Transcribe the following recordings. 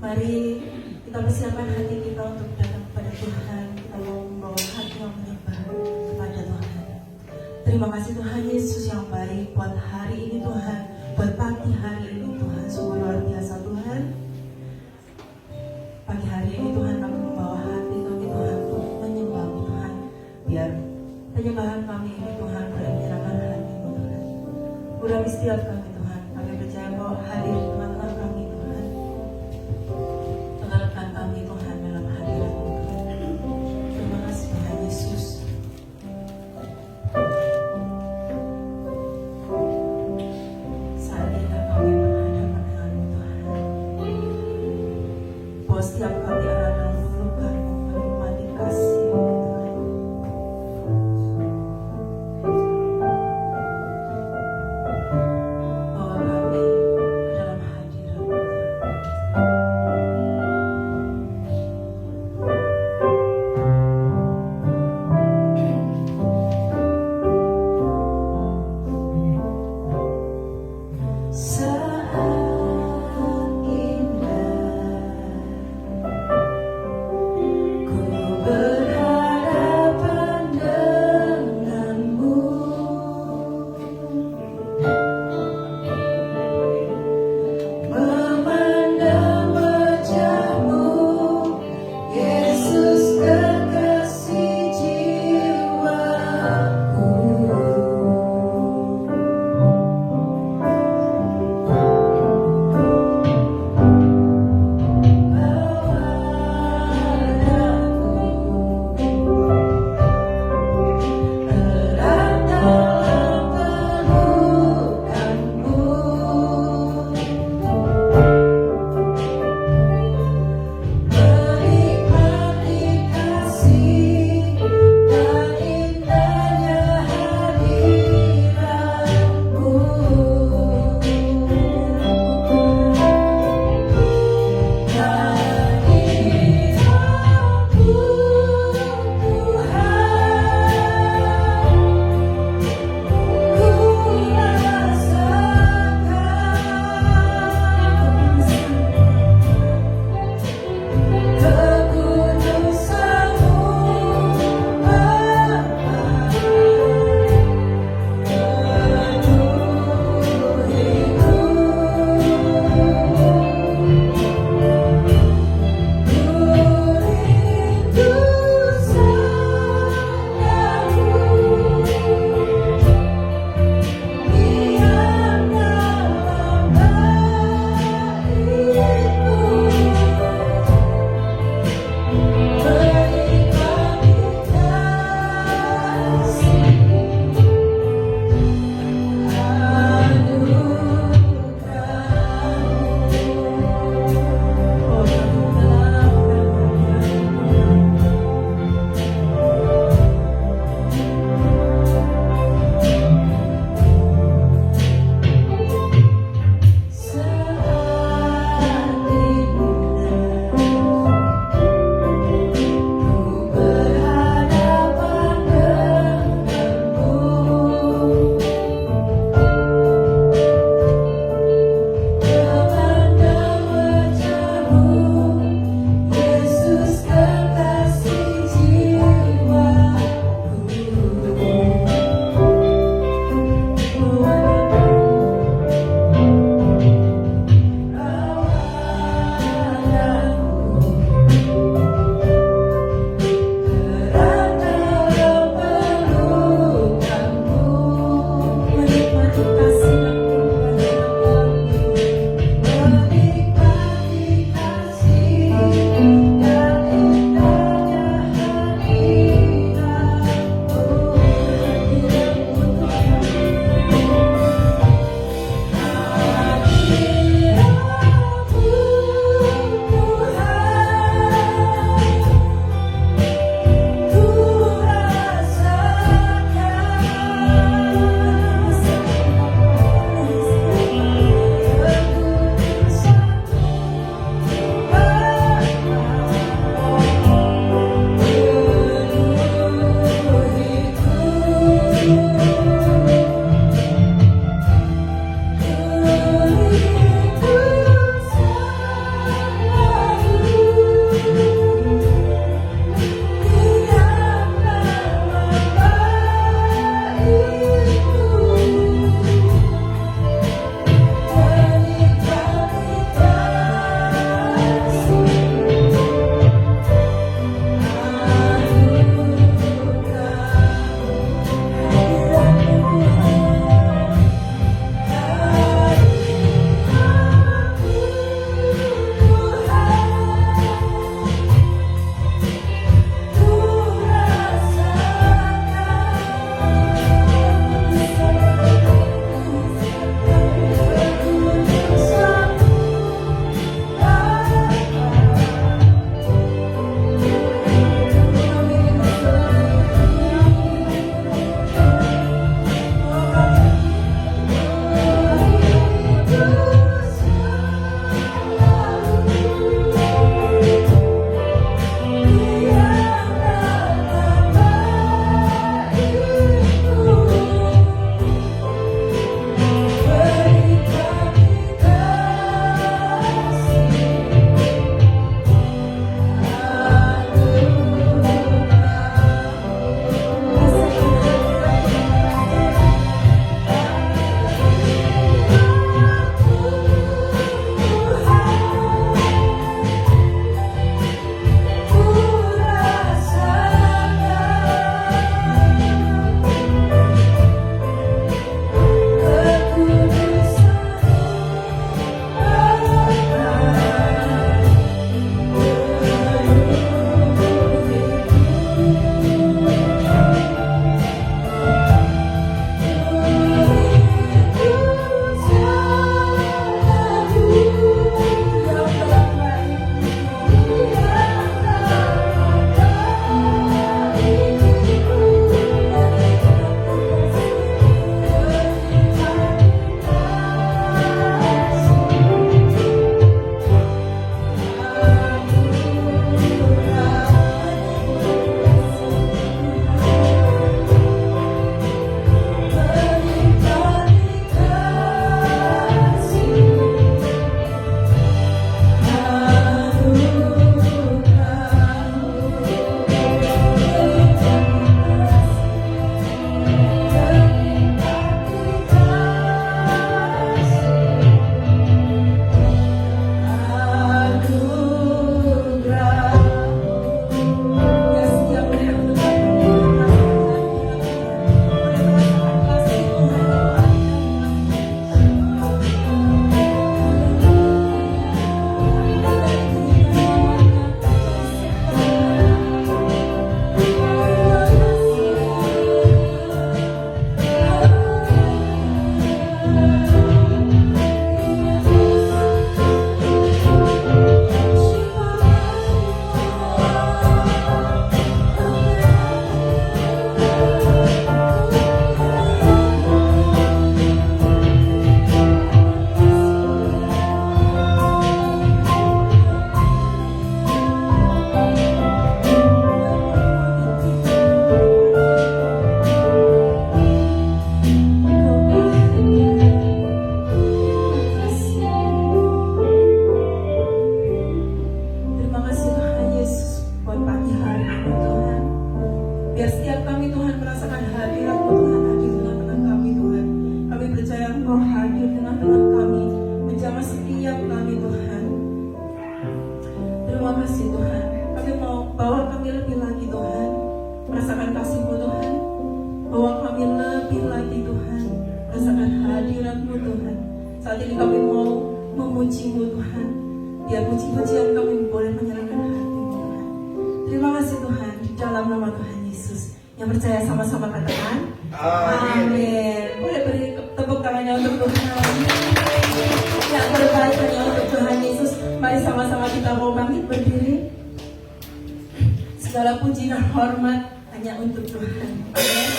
Mari kita persiapkan hati kita untuk datang kepada Tuhan. Kita mau membawa hati yang menyembah kepada Tuhan. Terima kasih Tuhan Yesus yang baik buat hari ini Tuhan, buat pagi hari ini Tuhan, sungguh luar biasa Tuhan. Pagi hari ini Tuhan kami membawa hati kami Tuhan untuk menyembah Tuhan, biar penyembahan kami ini Tuhan menyenangkan hati-Mu Tuhan. Urapi setiap kami Tuhan, kami percaya bahwa hadir di tengah-tengah kami Tuhan, tenggelamkan kami Tuhan dalam hadirat-Mu Tuhan. Terima kasih Tuhan Yesus. Saat kita kami berhadapan dengan-Mu Tuhan, bahwa setiap kami ada dalam pelukan-Mu, kami mati kasih-Mu Tuhan. Bahwa kami dalam Engkau hadir tengah-tengah kami, menjamah setiap kami Tuhan. Terima kasih Tuhan. Kami mau bawa kami lebih lagi Tuhan, merasakan kasih-Mu Tuhan. Bawa kami lebih lagi Tuhan, merasakan hadirat-Mu Tuhan. Saat ini kami mau memuji-Mu Tuhan. Biar puji-pujian kami boleh menyerahkan hati-Mu Tuhan. Terima kasih Tuhan, di dalam nama Tuhan Yesus. Yang percaya sama-sama katakan amin. Boleh beri tepuk tangannya untuk Tuhan. Yang terbaik hanya untuk Tuhan Yesus. Mari sama-sama kita mau bangkit berdiri. Segala puji dan hormat hanya untuk Tuhan. Amin.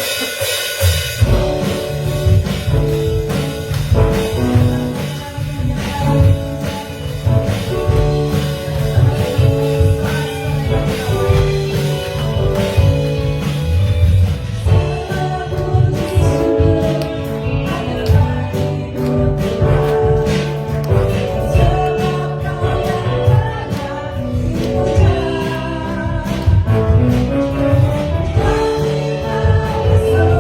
Terima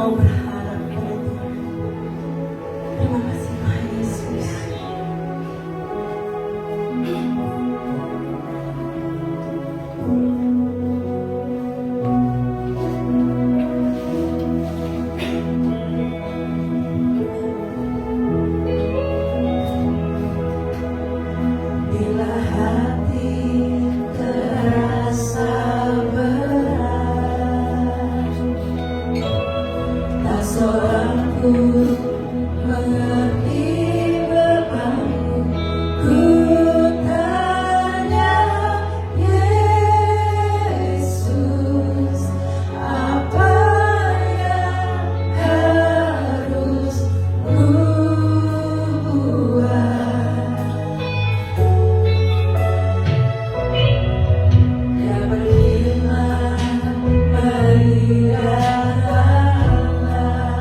mau berharap pada Tuhan. Terima kasih Tuhan Yesus. Bila hati terasa berat, tak seorang pun mengerti bebanku. Ku tanya Yesus, apa yang harus ku buat? Dia berfirman, pergilah Allah,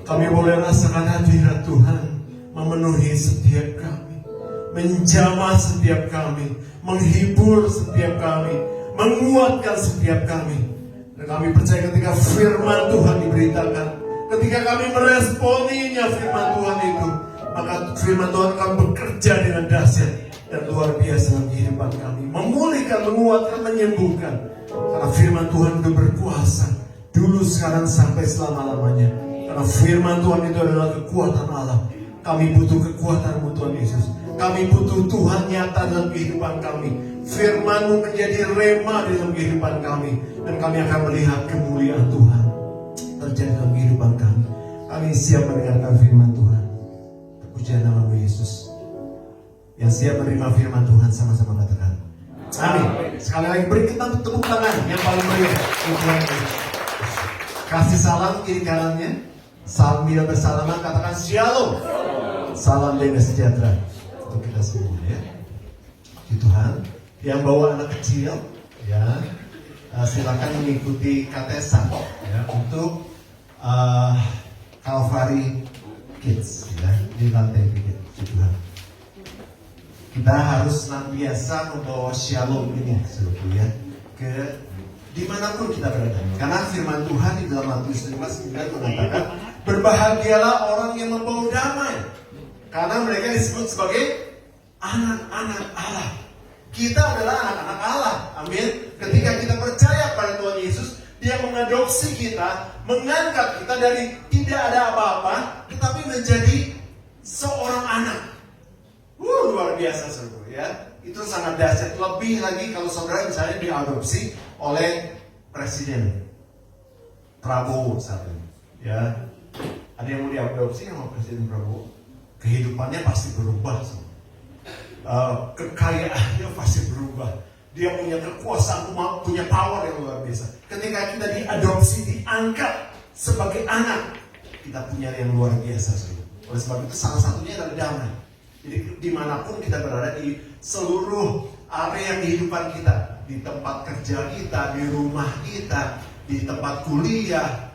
Kami boleh rasakan hadirat Tuhan memenuhi setiap kami, menjamah setiap kami, menghibur setiap kami, menguatkan setiap kami. Dan kami percaya ketika firman Tuhan diberitakan, ketika kami meresponinya firman Tuhan itu, maka firman Tuhan akan bekerja dengan dahsyat dan luar biasa dalam kehidupan kami, memulihkan, menguatkan, menyembuhkan. Karena firman Tuhan itu berkuasa dulu, sekarang, sampai selama-lamanya. Karena firman Tuhan itu adalah kekuatan Allah. Kami butuh kekuatan-Mu Tuhan Yesus. Kami butuh Tuhan nyata dalam kehidupan kami. Firman-Mu menjadi rema dalam kehidupan kami. Dan kami akan melihat kemuliaan Tuhan terjadi dalam kehidupan kami. Kami siap mendengarkan firman Tuhan. Pujian nama-Mu Yesus. Yang siap menerima firman Tuhan sama-sama katakan amin. Sekali lagi beri kita tepuk tangan yang paling meriah. Kasih salam kiri kanannya. Sambil bersalaman katakan shalom. Salam damai sejahtera untuk kita semua ya. Di Tuhan yang bawa anak kecil ya, silakan mengikuti katesan ya untuk Calvary Kids ya, di lantai 3 di Tuhan. Kita harus senantiasa membawa shalom ini seluruh ya ke dimanapun kita berada. Karena firman Tuhan di dalam Matius 5:9 mengatakan, berbahagialah orang yang membawa damai, karena mereka disebut sebagai anak-anak Allah. Kita adalah anak-anak Allah. Amin. Ketika kita percaya pada Tuhan Yesus, Dia mengadopsi kita, mengangkat kita dari tidak ada apa-apa, tetapi menjadi seorang anak. Luar biasa saudara ya. Itu sangat dahsyat. Lebih lagi kalau saudara misalnya diadopsi oleh Presiden Prabowo saat ini ya. Ada yang mau diadopsi sama Presiden Prabowo, kehidupannya pasti berubah. Kekayaannya pasti berubah. Dia punya kekuasaan, punya power yang luar biasa. Ketika kita diadopsi, diangkat sebagai anak, kita punya yang luar biasa. Oleh sebab itu salah satunya adalah damai. Jadi dimanapun kita berada, di seluruh area kehidupan kita, di tempat kerja kita, di rumah kita, di tempat kuliah,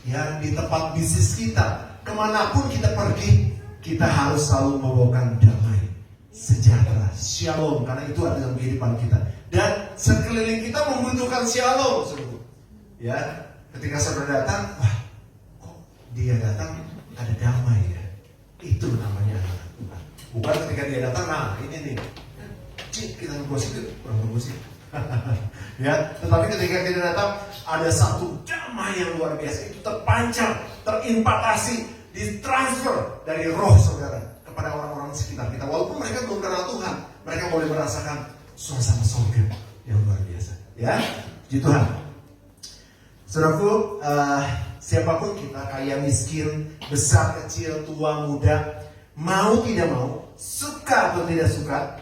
ya, di tempat bisnis kita, kemanapun kita pergi, kita harus selalu membawakan damai, sejahtera, shalom, karena itu ada dalam kehidupan kita. Dan sekeliling kita membutuhkan shalom, saudara. Ya, ketika saudara datang, wah, kok dia datang ada damai ya? Itu namanya anak Tuhan. Bukan ketika dia datang, nah ini nih, kita ngegosip, kurang ngegosip. Ya, tetapi ketika kita datang ada satu damai yang luar biasa, itu terpancar, terimpakasi, ditransfer dari roh saudara kepada orang-orang sekitar kita. Walaupun mereka belum kenal Tuhan, mereka boleh merasakan suasana surga yang luar biasa. Ya, puji Tuhan. Saudaraku, siapapun kita, kaya miskin, besar kecil, tua muda, mau tidak mau, suka atau tidak suka,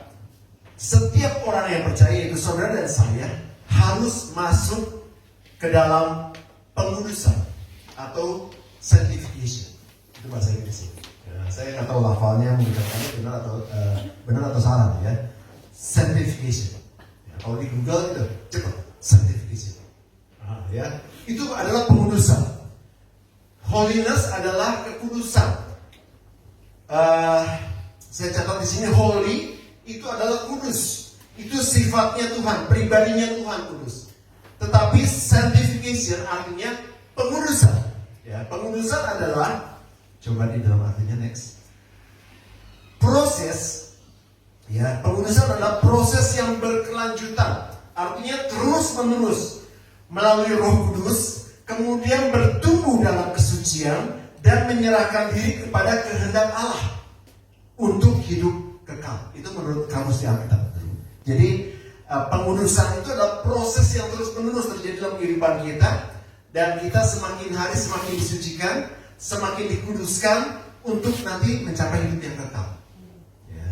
setiap orang yang percaya, itu saudara dan saya, harus masuk ke dalam pengudusan atau sanctification. Itu bahasa Inggris. Ya, saya nggak tahu lafalnya mengucapkannya benar atau salah ya. Sanctification. Ya, kalau di Google itu cepat sanctification. Ya, itu adalah pengudusan. Holiness adalah kekudusan. Saya catat di sini, holy itu adalah kudus. Itu sifatnya Tuhan, pribadinya Tuhan kudus. Tetapi sanctification artinya pengudusan. Ya, pengudusan adalah, coba di dalam artinya next. Proses, ya, pengudusan adalah proses yang berkelanjutan. Artinya terus menerus melalui Roh Kudus, kemudian bertumbuh dalam kesucian dan menyerahkan diri kepada kehendak Allah untuk hidup kekal. Itu menurut kamus di Alkitab. Jadi pengudusan itu adalah proses yang terus menerus terjadi dalam kehidupan kita, dan kita semakin hari semakin disucikan, semakin dikuduskan untuk nanti mencapai hidup yang kekal. Ya.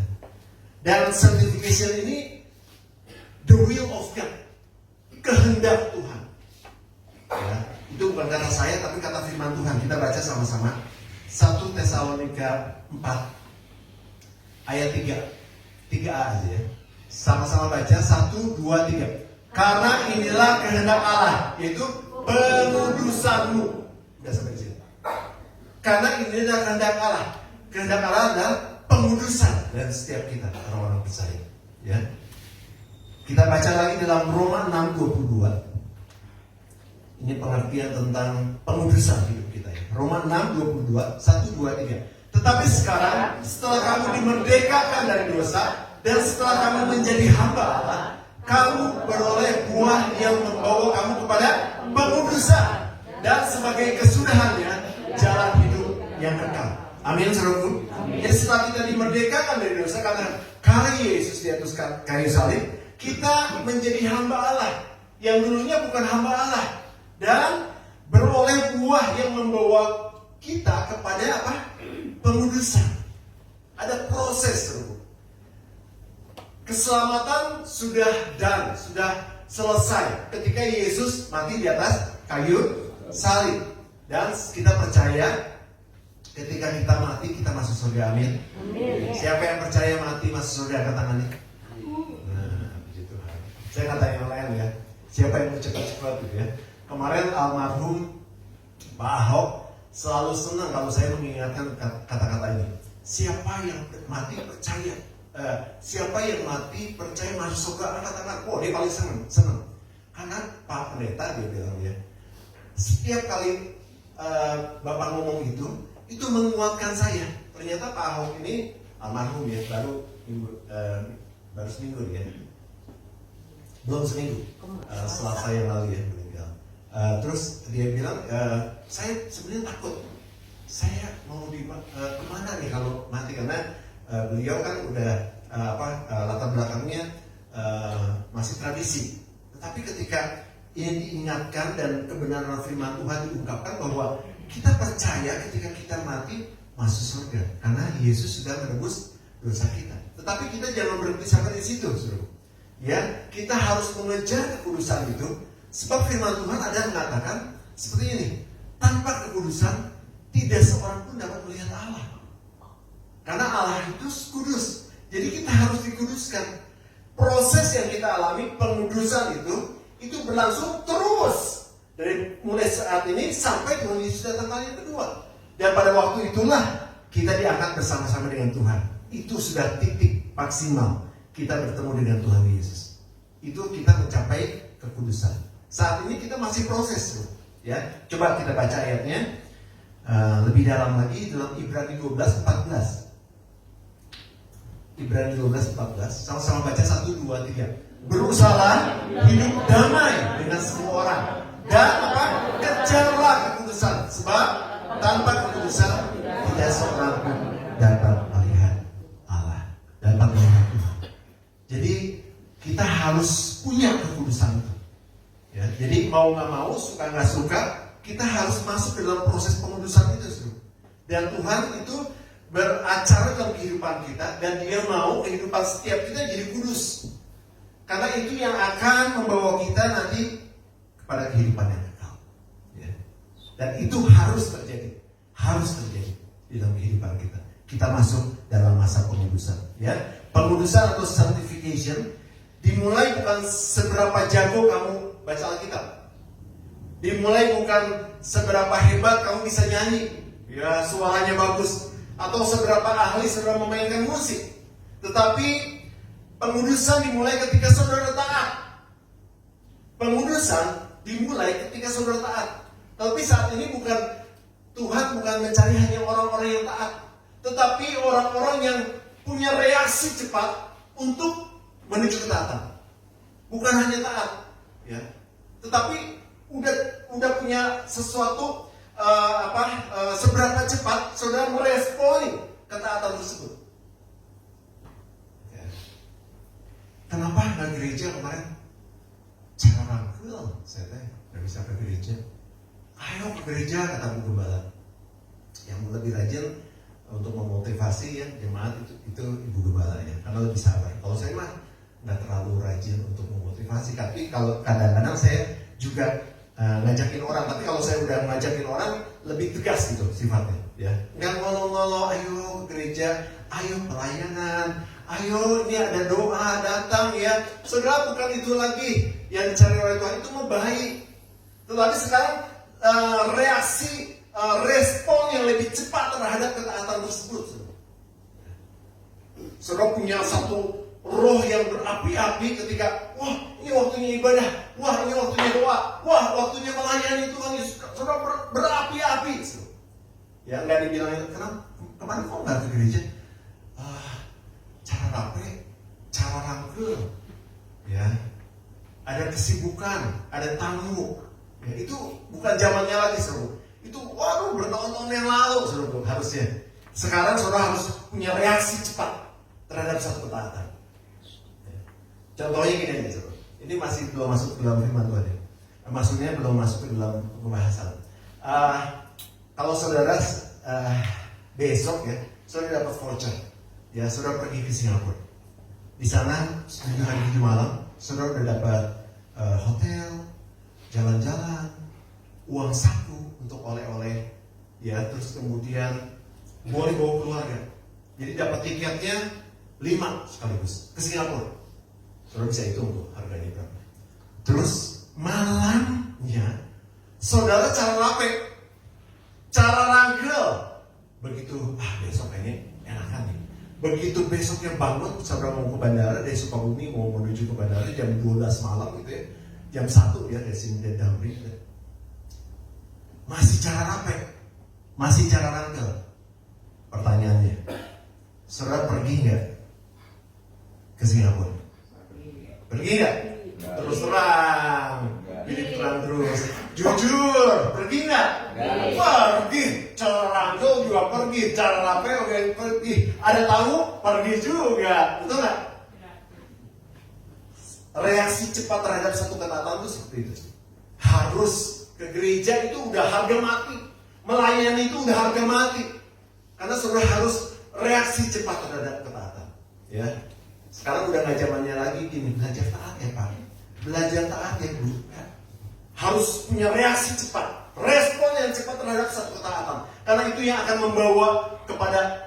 Dan sanctification ini the will of God, kehendak Tuhan. Ya. Itu bukan kata saya, tapi kata firman Tuhan. Kita baca sama-sama 1 Tesalonika 4 ayat 3a aja ya. Sama-sama baca 1, 2, 3. Karena inilah kehendak Allah, yaitu pengudusanmu. Udah sampai di sini. Karena ini adalah kehendak Allah. Kehendak Allah adalah pengudusan dari setiap kita, orang-orang percaya. Ya. Kita baca lagi dalam Roma 6:22. Ini pengertian tentang pengudusan hidup kita. Ya. Roma 6:22, 1, 2, 3. Tetapi sekarang, setelah kamu dimerdekakan dari dosa, dan setelah kamu menjadi hamba Allah, kamu beroleh buah yang membawa kamu kepada pengudusan. Dan sebagai kesudahannya, jalan hidup yang kekal. Amin, saudaraku. Jadi setelah kita dimerdekakan dari dosa, karena karya Yesus di atas kayu salib, kita menjadi hamba Allah. Yang dulunya bukan hamba Allah. Dan beroleh buah yang membawa kita kepada apa? Pengudusan. Ada proses, saudaraku. Keselamatan sudah selesai ketika Yesus mati di atas kayu salib. Dan kita percaya ketika kita mati kita masuk surga. Amin. Amin. Siapa yang percaya mati masuk surga, angkat tangannya. Nah, puji Tuhan. Saya nggak tanya yang lain ya. Siapa yang mau cepat-cepat gitu ya. Kemarin almarhum Pak Ahok selalu senang kalau saya mengingatkan kata-kata ini. Siapa yang mati percaya, siapa yang mati percaya masuk surga, angkat tangan. Oh, dia paling senang. Karena Pak Pendeta dia bilang ya, setiap kali Bapak ngomong itu menguatkan saya. Ternyata Pak Ahok ini almarhum ya, baru seminggu ya, belum seminggu, Selasa yang lalu ya meninggal. Terus dia bilang, saya sebenarnya takut, saya mau kemana nih kalau mati, karena beliau kan udah latar belakangnya masih tradisi. Tetapi ketika ini diingatkan dan kebenaran firman Tuhan diungkapkan bahwa kita percaya ketika kita mati masuk surga karena Yesus sudah menebus dosa kita. Tetapi kita jangan berhenti sampai di situ, saudara. Ya, kita harus mengejar kekudusan itu, sebab firman Tuhan ada yang mengatakan seperti ini: tanpa kekudusan tidak seorang pun dapat melihat Allah. Karena Allah itu kudus. Jadi kita harus dikuduskan. Proses yang kita alami pengudusan itu berlangsung terus dari mulai saat ini sampai Tuhan Yesus datang kali yang kedua. Dan pada waktu itulah kita diangkat bersama-sama dengan Tuhan. Itu sudah titik maksimal kita bertemu dengan Tuhan Yesus. Itu kita mencapai kekudusan. Saat ini kita masih proses, ya. Coba kita baca ayatnya lebih dalam lagi dalam Ibrani 12:14. Ibrani 12:14. Sama-sama baca 1, 2, 3. Berusahalah hidup damai dengan semua orang dan kejarlah kekudusan, sebab tanpa kekudusan tidak seorang pun dapat melihat Allah, dapat melihat Tuhan. Jadi kita harus punya kekudusan itu. Ya, jadi mau nggak mau, suka nggak suka, kita harus masuk ke dalam proses pengudusan itu. Dan Tuhan itu beracara dalam kehidupan kita, dan Dia mau kehidupan setiap kita jadi kudus. Karena itu yang akan membawa kita nanti kepada kehidupan yang kekal. Ya. Dan itu harus terjadi di dalam kehidupan kita. Kita masuk dalam masa pengudusan. Ya. Pengudusan atau sanctification dimulai bukan seberapa jago kamu baca Alkitab. Dimulai bukan seberapa hebat kamu bisa nyanyi, ya suaranya bagus, atau seberapa ahli saudara memainkan musik. Tetapi pengudusan dimulai ketika saudara taat. Pengudusan dimulai ketika saudara taat. Tapi saat ini Tuhan bukan mencari hanya orang-orang yang taat, tetapi orang-orang yang punya reaksi cepat untuk menuju ketaatan. Bukan hanya taat, ya, tetapi udah punya sesuatu seberapa cepat saudara meresponi ketaatan tersebut. Kenapa nggak gereja kemarin? Cara rangkul, saya nggak bisa ke gereja. Ayo ke gereja, kata Bu Gembala. Yang lebih rajin untuk memotivasi ya jemaat itu Ibu Gembala ya, karena lebih sabar. Kalau saya mah nggak terlalu rajin untuk memotivasi. Tapi kalau kadang-kadang saya juga ngajakin orang. Tapi kalau saya udah ngajakin orang lebih tegas gitu sifatnya. Ya, nggak ngolo-ngolo. Ayo ke gereja, ayo pelayanan. Ayo, ini ada doa, datang ya. Saudara, bukan itu lagi yang dicari oleh Tuhan, itu membahayi. Tetapi sekarang reaksi respon yang lebih cepat terhadap ketaatan tersebut. Saudara punya satu roh yang berapi-api ketika, wah ini waktunya ibadah, wah ini waktunya doa, wah waktunya melayani Tuhan Yesus. Saudara berapi-api. Ya nggak dibilangin, kenapa kemarin kok nggak ke gereja? Cara rapi, cara rangkul, ya ada kesibukan, ada tamu. Ya, itu bukan zamannya lagi, saudara. Itu waduh bertahun-tahun yang lalu, saudara, harusnya. Sekarang saudara harus punya reaksi cepat terhadap satu ketaatan. Contohnya gini aja, saudara. Ini masih belum masuk ke dalam firman Tuhan ya. Maksudnya belum masuk ke dalam pembahasan. Kalau saudara besok ya, saudara dapat voucher, ya saudara pergi ke Singapura. Di sana 7 hari 7 malam, saudara udah dapat hotel, jalan-jalan, uang saku untuk oleh-oleh, ya terus kemudian boleh bawa keluarga. Jadi dapat tiketnya 5 sekaligus ke Singapura. Saudara bisa hitung tuh harganya berapa. Terus malamnya saudara cara rapi, cara rangkel. Begitu besok kayaknya enakan nih. Begitu besoknya bangun, saudara mau ke bandara dari Sukabumi mau menuju ke bandara jam 12 malam gitu ya. Jam 1 ya dari sini dari Damri. Masih cara rapi, masih cara rangkel. Pertanyaannya, saudara pergi nggak ke Singapura? Pergi nggak? Terus terang, pilih terang terus. Jujur, pergi nggak? Pergi. Cara rangkel juga pergi, cara rapi oke pergi. Ada tamu, pergi juga, betul nggak? Reaksi cepat terhadap satu ketaatan itu seperti itu. Harus ke gereja itu udah harga mati, melayani itu udah harga mati. Karena saudara harus reaksi cepat terhadap ketaatan. Ya, sekarang udah nggak zamannya lagi gini belajar taat ya Pak, belajar taat ya Bu. Ya. Harus punya reaksi cepat, respon yang cepat terhadap satu ketaatan. Karena itu yang akan membawa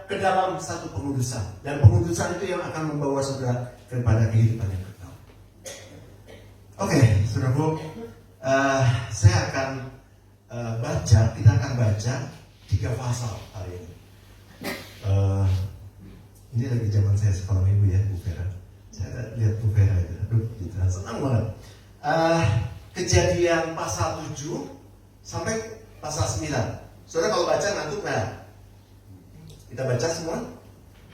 ke dalam satu pengudusan, dan pengudusan itu yang akan membawa saudara kepada kehidupan yang kekal. Oke, saudaraku, saya akan kita akan baca 3 pasal hari ini. Ini lagi zaman saya sekolah minggu ya, Bu Vera. Saya lihat Bu Vera itu, aduh, gitu, senang banget. Kejadian pasal 7 sampai pasal 9. Saudara kalau baca ngantuk nggak? Kita baca semua.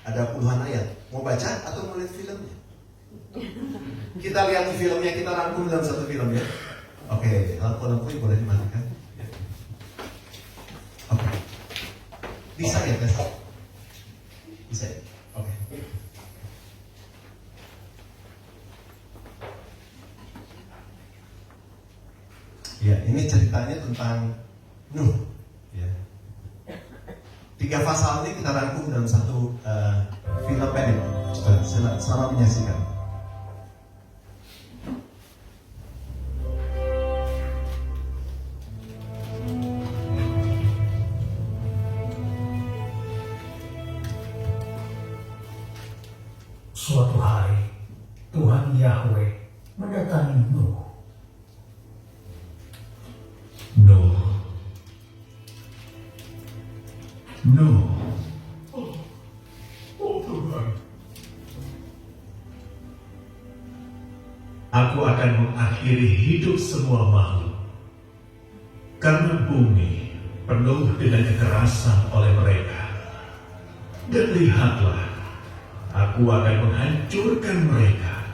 Ada puluhan ayat. Mau baca atau mau lihat filmnya? Kita lihat filmnya, kita rangkum dalam satu film ya. Oke, lampu-lampu boleh dimatikan. Oke. Bisa ya, tes? Bisa ya? Oke. Ya, ini ceritanya tentang Nuh. Ya. 3 pasal ini kita rangkum dalam satu film pendek. Coba selamat menyaksikan. Suatu hari, Tuhan Yahweh mendatangi Nuh. Nuh. Oh Tuhan. Aku akan mengakhiri hidup semua makhluk. Karena bumi penuh dengan kekerasan oleh mereka. Dan lihatlah, aku akan menghancurkan mereka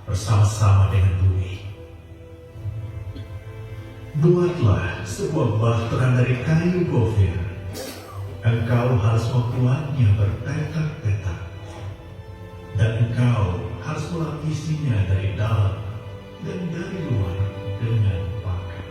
bersama-sama dengan bumi. Buatlah sebuah bahtera dari kayu gofir. Engkau harus membuatnya berpetak-petak. Dan engkau harus melapisinya dari dalam dan dari luar dengan pakai.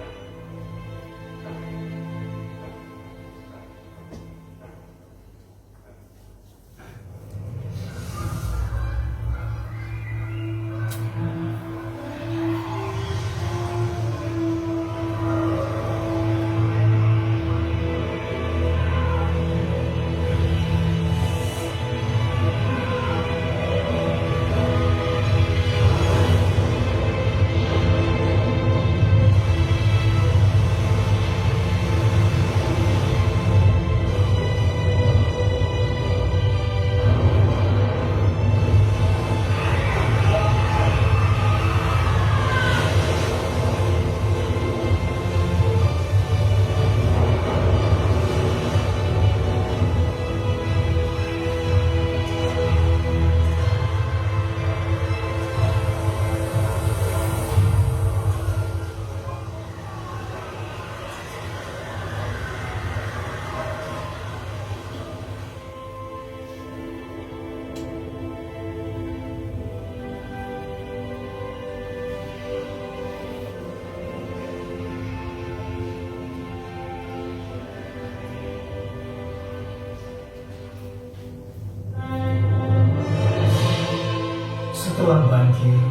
Setelah banjir,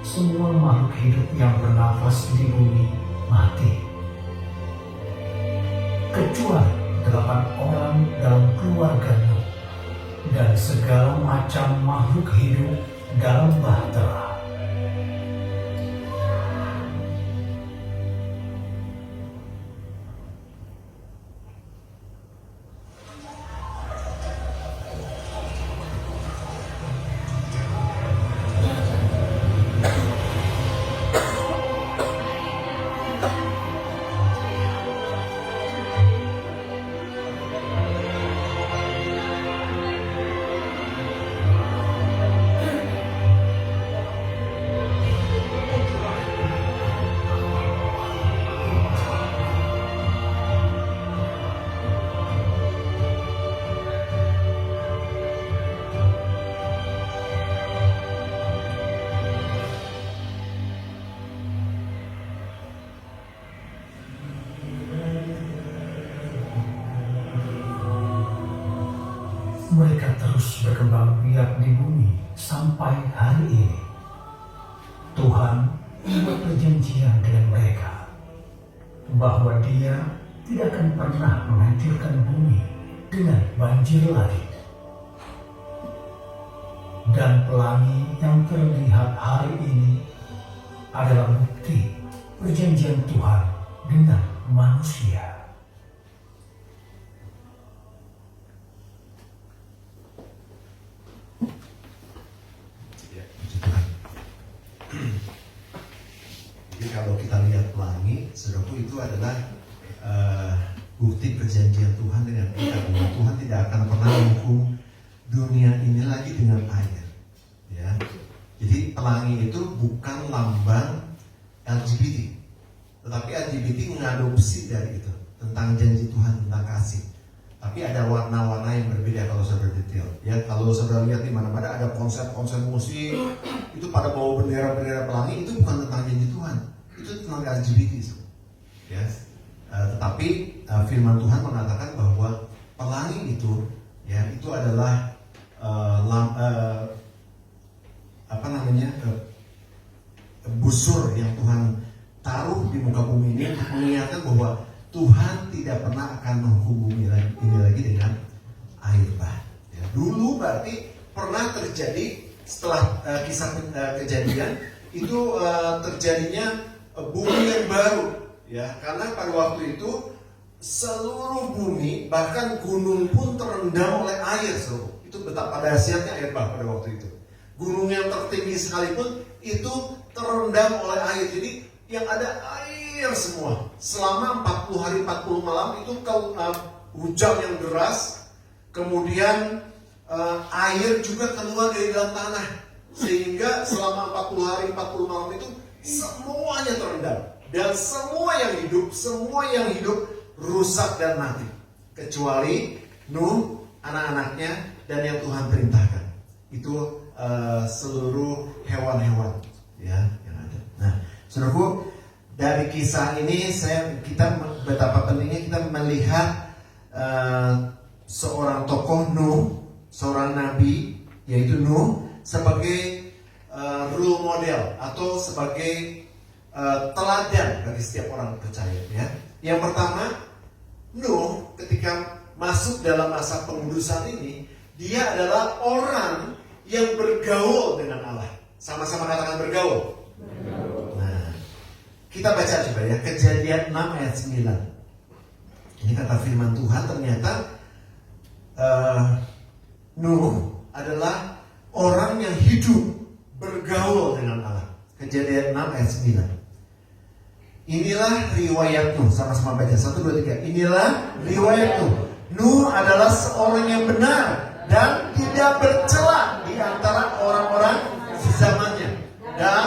semua makhluk hidup yang bernafas di bumi mati. Kecuali 8 orang dalam keluarga Nuh dan segala macam makhluk hidup dalam bahtera. Mereka terus berkembang biak di bumi sampai hari ini. Tuhan membuat perjanjian dengan mereka bahwa Dia tidak akan pernah menghancurkan bumi dengan banjir lagi. Dan pelangi yang terlihat hari ini adalah bukti perjanjian Tuhan dengan manusia. Jadi kalau kita lihat pelangi, saudaraku, itu adalah bukti perjanjian Tuhan dengan kita, bahwa Tuhan tidak akan pernah menghukum dunia ini lagi dengan air. Ya, jadi pelangi itu bukan lambang LGBT, tetapi LGBT mengadopsi dari itu tentang janji Tuhan tentang kasih. Tapi ada warna-warna yang berbeda kalau saudara detail. Ya, kalau saudara lihat di mana-mana ada konser-konser musik itu pada bawa bendera-bendera pelangi, itu bukan tentang janji Tuhan, itu tentang LGBT. Ya, tetapi firman Tuhan mengatakan bahwa pelangi itu, ya, itu adalah busur yang Tuhan taruh di muka bumi ini untuk mengingatkan bahwa Tuhan tidak pernah akan menghukum bumi ini lagi dengan air bah. Ya, dulu berarti pernah terjadi setelah kisah kejadian itu terjadinya bumi yang baru, ya, karena pada waktu itu seluruh bumi bahkan gunung pun terendam oleh air. Itu betapa dahsyatnya air bah pada waktu itu. Gunung yang tertinggi sekalipun itu terendam oleh air. Jadi yang ada air semua. Selama 40 hari 40 malam itu hujan yang deras. Kemudian air juga keluar dari dalam tanah. Sehingga selama 40 hari 40 malam itu semuanya terendam. Dan semua yang hidup rusak dan mati. Kecuali Nuh, anak-anaknya, dan yang Tuhan perintahkan. Itu seluruh hewan-hewan, ya, yang ada. Nah, saudaraku, dari kisah ini kita betapa pentingnya kita melihat seorang tokoh Nuh, seorang nabi yaitu Nuh, sebagai role model atau sebagai teladan bagi setiap orang percaya. Ya, yang pertama, Nuh ketika masuk dalam masa pengudusan ini, dia adalah orang yang bergaul dengan Allah. Sama-sama katakan bergaul. Nah, kita baca coba ya, Kejadian 6 ayat 9. Ini kata firman Tuhan, ternyata Nuh adalah orang yang hidup bergaul dengan Allah. Kejadian 6 ayat 9. Inilah riwayat Nuh. Sama-sama baca, 1, 2, 3. Inilah riwayat Nuh. Nuh adalah seorang yang benar dan tidak bercela di antara orang-orang sezamannya. Dan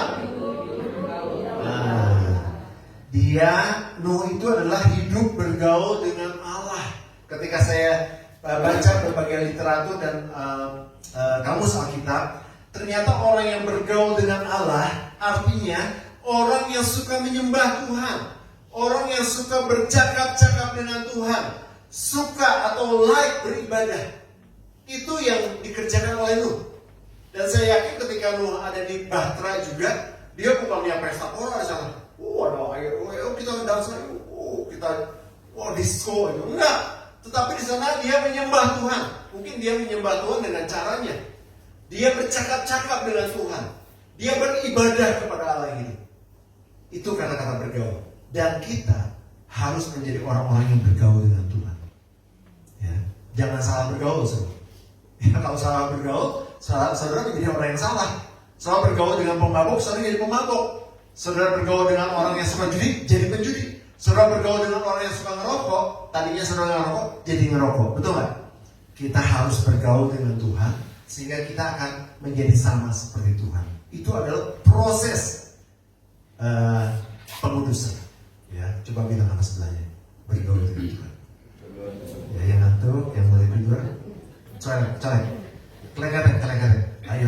Nuh itu adalah hidup bergaul dengan Allah. Ketika saya baca berbagai literatur dan kamus Alkitab, ternyata orang yang bergaul dengan Allah artinya orang yang suka menyembah Tuhan, orang yang suka bercakap-cakap dengan Tuhan, suka atau like beribadah. Itu yang dikerjakan oleh Nuh. Dan saya yakin ketika Nuh ada di Bahtera juga, dia bukan punya pesta pora di sana. Ada air, kita dansa, kita disco itu. Enggak. Tetapi di sana dia menyembah Tuhan. Mungkin dia menyembah Tuhan dengan caranya. Dia bercakap-cakap dengan Tuhan. Dia beribadah kepada Allah yang hidup. Itu kata-kata bergaul. Dan kita harus menjadi orang-orang yang bergaul dengan Tuhan. Ya, jangan salah bergaul, saudara. Ya, kalau salah bergaul, saudara menjadi orang yang salah. Saudara bergaul dengan pemabuk, saudara jadi pemabuk. Saudara bergaul dengan orang yang suka judi, jadi penjudi. Saudara bergaul dengan orang yang suka ngerokok, tadinya saudara ngerokok, jadi ngerokok. Betul nggak? Kita harus bergaul dengan Tuhan, sehingga kita akan menjadi sama seperti Tuhan. Itu adalah proses pengudusan. Ya, coba bilang sama sebelahnya, bergaul dengan Tuhan. Ya, yang ngantuk, yang mulai tidur, colek, kelengkatan. Ayo,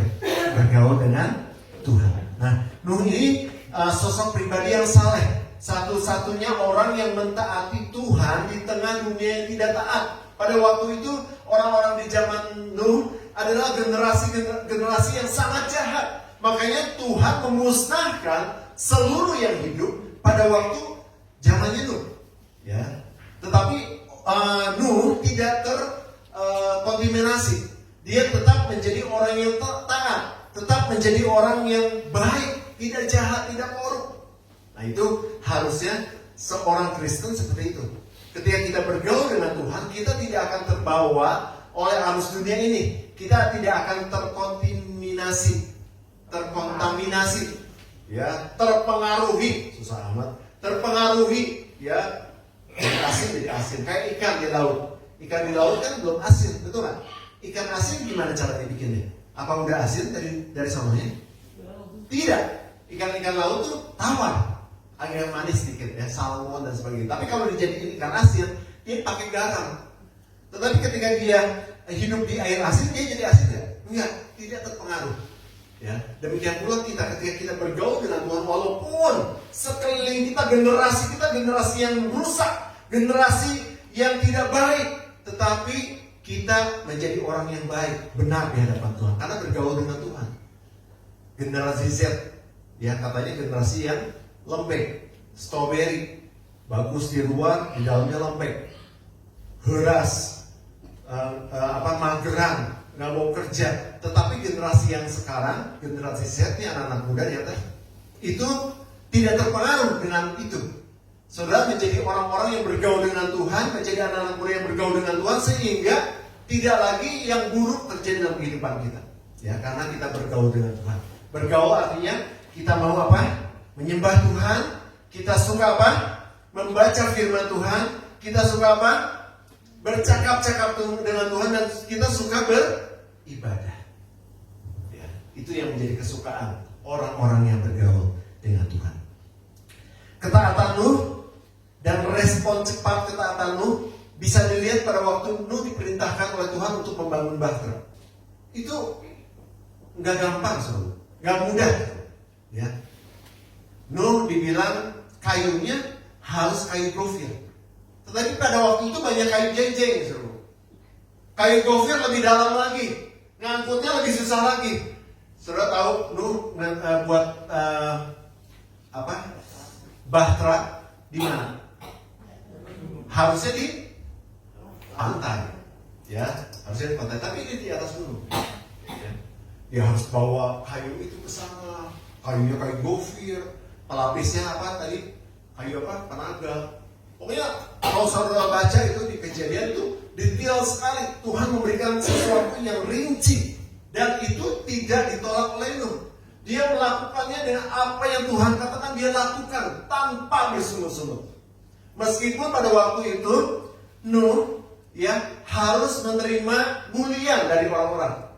bergaul dengan Tuhan. Nah, Nuh ini sosok pribadi yang saleh. Satu-satunya orang yang mentaati Tuhan di tengah dunia yang tidak taat. Pada waktu itu orang-orang di zaman Nuh adalah generasi yang sangat jahat. Makanya Tuhan memusnahkan seluruh yang hidup pada waktu zamannya Nuh. Ya. Tetapi Nuh tidak terkontaminasi. Dia tetap menjadi orang yang taat, tetap menjadi orang yang baik, tidak jahat, tidak korup. Nah, itu harusnya seorang Kristen seperti itu. Ketika kita bergaul dengan Tuhan, kita tidak akan terbawa oleh arus dunia ini. Kita tidak akan terkontaminasi, ya, terpengaruhi, susah amat, terpengaruhi, ya, dari asin jadi asin, kayak ikan di laut. Ikan di laut kan belum asin, betul kan? Ikan asin gimana cara dibikinnya? Apa udah asin dari sononya? Tidak. Ikan-ikan laut tuh tawar. Agak manis sedikit ya, salmon dan sebagainya. Tapi kalau dijadikan ikan asin, dia pakai garam. Tetapi ketika dia hidup di air asin, dia jadi asin ya? Enggak, tidak terpengaruh. Ya, demikian pula ketika kita bergaul dengan Tuhan, walaupun sekeliling kita generasi yang rusak, generasi yang tidak baik, tetapi kita menjadi orang yang baik, benar di hadapan Tuhan karena bergaul dengan Tuhan. Generasi Z, ya katanya generasi yang lembek, strawberry, bagus di luar, di dalamnya lembek, heras, mageran, nggak mau kerja. Tetapi generasi yang sekarang, generasi Z ini anak-anak muda ya, itu tidak terpengaruh dengan itu. Saudara menjadi orang-orang yang bergaul dengan Tuhan, menjadi anak-anak muda yang bergaul dengan Tuhan, sehingga tidak lagi yang buruk terjadi dalam kehidupan kita. Ya, karena kita bergaul dengan Tuhan. Bergaul artinya kita mau apa? Menyembah Tuhan, kita suka apa? Membaca firman Tuhan, kita suka apa? Bercakap-cakap dengan Tuhan, dan kita suka beribadah. Ya, itu yang menjadi kesukaan orang-orang yang bergaul dengan Tuhan. Ketaatan Nuh dan respon cepat ketaatan Nuh bisa dilihat pada waktu Nuh diperintahkan oleh Tuhan untuk membangun Bahtera. Itu nggak gampang, saudara, nggak mudah. Ya, Nuh dibilang kayunya harus kayu gofir. Tetapi pada waktu itu banyak kayu jeng-jeng, saudara. Kayu gofir lebih dalam lagi, ngangkutnya lebih susah lagi. Saudara tahu Nuh buat Bahtera di mana? Harusnya di pantai, ya, harusnya di pantai. Tapi ini di atas gunung. Ya. Dia harus bawa kayu itu ke sana. Kayunya kayu gofir, pelapisnya apa tadi? Kayu apa? Panaga. Pokoknya kalau saudara baca itu di Kejadian itu detail sekali. Tuhan memberikan sesuatu yang rinci, dan itu tidak ditolak oleh Nuh. Dia melakukannya dengan apa yang Tuhan katakan dia lakukan tanpa bersungguh-sungguh. Meskipun pada waktu itu Nuh ya harus menerima bulian dari orang-orang.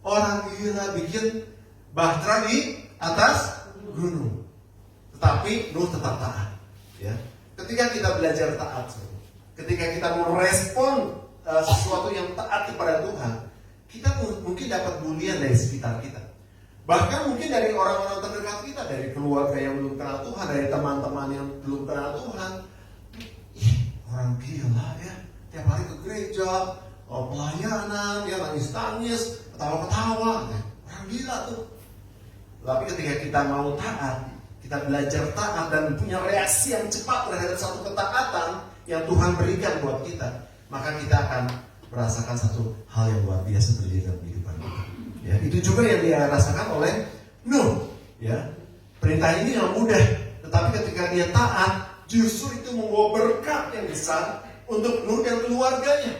Orang gila bikin Bahtera di atas gunung. Tetapi Nuh tetap taat. Ya. Ketika kita belajar taat, ketika kita merespon sesuatu yang taat kepada Tuhan, kita mungkin dapat bulian dari sekitar kita. Bahkan mungkin dari orang-orang terdekat kita, dari keluarga yang belum kenal Tuhan, dari teman-teman yang belum kenal Tuhan. Ih, orang gila ya, tiap hari ke gereja, pelayanan, ya nangis-nangis, ketawa-ketawa. Orang gila tuh. Tapi ketika kita mau taat, kita belajar taat dan punya reaksi yang cepat terhadap satu ketaatan yang Tuhan berikan buat kita, maka kita akan merasakan satu hal yang luar biasa terjadi dalam kehidupan kita. Ya, itu juga yang dia rasakan oleh Nuh. Ya, perintah ini yang mudah, tetapi ketika dia taat, justru itu membawa berkat yang besar untuk Nuh dan keluarganya.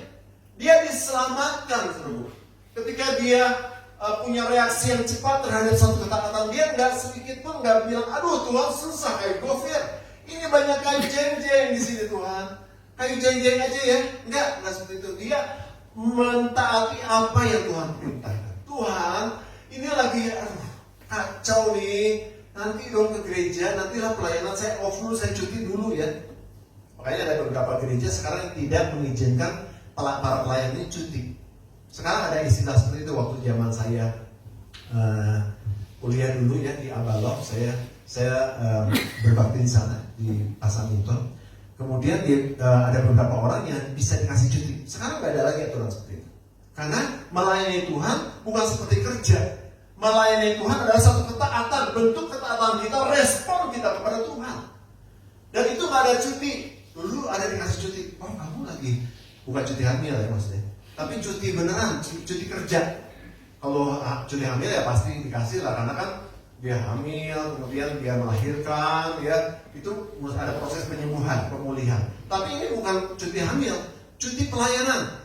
Dia diselamatkan, saudara. Ketika dia punya reaksi yang cepat terhadap satu ketaatan, dia nggak sedikit pun nggak bilang, aduh Tuhan susah kayak gofir, ini banyak kayu jeng-jeng di sini Tuhan, kayu jeng-jeng aja ya. Nggak seperti itu. Dia mentaati apa yang Tuhan perintahkan. Tuhan, ini lagi kacau nih, nanti dong ke gereja, nantilah pelayanan saya off dulu, saya cuti dulu ya. Makanya ada beberapa gereja sekarang yang tidak mengizinkan para pelayan ini cuti. Sekarang ada istilah seperti itu. Waktu zaman saya kuliah dulu ya di Abalok, saya berbakti di sana di Pasaminton. Kemudian ada beberapa orang yang bisa dikasih cuti. Sekarang nggak ada lagi aturan seperti itu. Karena melayani Tuhan bukan seperti kerja. Melayani Tuhan adalah satu ketaatan, bentuk ketaatan kita, respon kita kepada Tuhan. Dan itu nggak ada cuti. Dulu ada dikasih cuti. Oh kamu lagi bukan cuti hamil ya maksudnya, tapi cuti beneran, cuti kerja. Kalau cuti hamil ya pasti dikasih lah, karena kan dia hamil, kemudian dia melahirkan, ya itu ada proses penyembuhan, pemulihan. Tapi ini bukan cuti hamil, cuti pelayanan.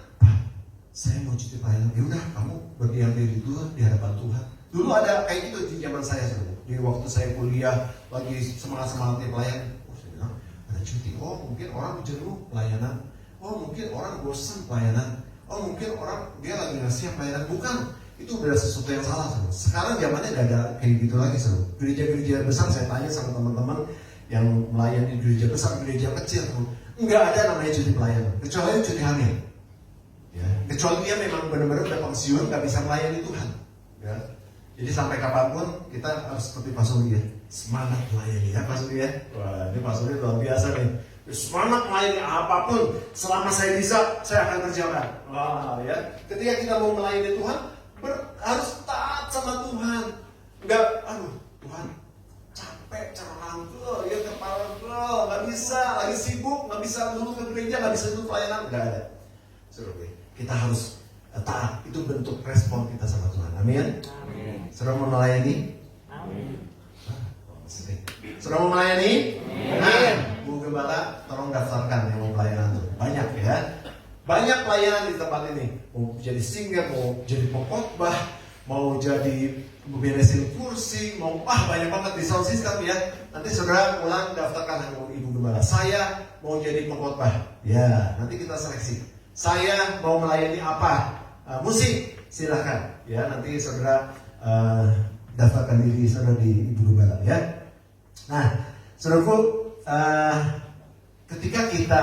Saya mau cuti pelayanan, ya udah kamu berdiam diri dulu di hadapan Tuhan. Dulu ada kayak gitu di zaman saya sebenarnya. Di waktu saya kuliah lagi semangat-semangatnya pelayanan, saya bilang ada cuti. Oh mungkin orang jenuh pelayanan. Oh mungkin orang bosan pelayanan. Oh mungkin orang dia lagi nggak siap pelayanan. Bukan, itu udah sesuatu yang salah. Sekarang zamannya nggak ada kayak gitu lagi. Gereja-gereja besar, saya tanya sama teman-teman yang melayani gereja besar, gereja kecil, nggak ada namanya cuti pelayanan, kecuali cuti hamil. Ya, kecuali dia memang benar-benar udah pensiun, nggak bisa melayani Tuhan. Ya. Jadi sampai kapanpun kita harus seperti Pak Suri ya, semangat melayani ya Pak Suri ya. Wah ini Pak Suri luar biasa nih. Semangat melayani apapun, selama saya bisa, saya akan kerjakan. Wah ya. Ketika kita mau melayani Tuhan, harus taat sama Tuhan. Enggak, aduh Tuhan capek, carangkel, ya kepala nggak bisa, lagi sibuk, nggak bisa dulu ke gereja, nggak bisa dulu pelayanan, nggak ada. Suruh kita harus taat, itu bentuk respon kita sama Tuhan. Amin. Sudah mau melayani? Amin. Sudah mau melayani? Amin. Bu Gembala, tolong daftarkan yang mau pelayanan tuh. Banyak ya. Banyak pelayanan di tempat ini. Mau jadi singer, mau jadi pengkhotbah, mau jadi beresin kursi, mau banyak banget di sound system ya. Nanti saudara pulang daftarkan yang mau Ibu Gembala. Saya mau jadi pengkhotbah. Ya, nanti kita seleksi. Saya mau melayani apa? Musik, silahkan. Ya, nanti saudara daftarkan diri saudara di Ibu Gembala ya. Nah, saudaraku, ketika kita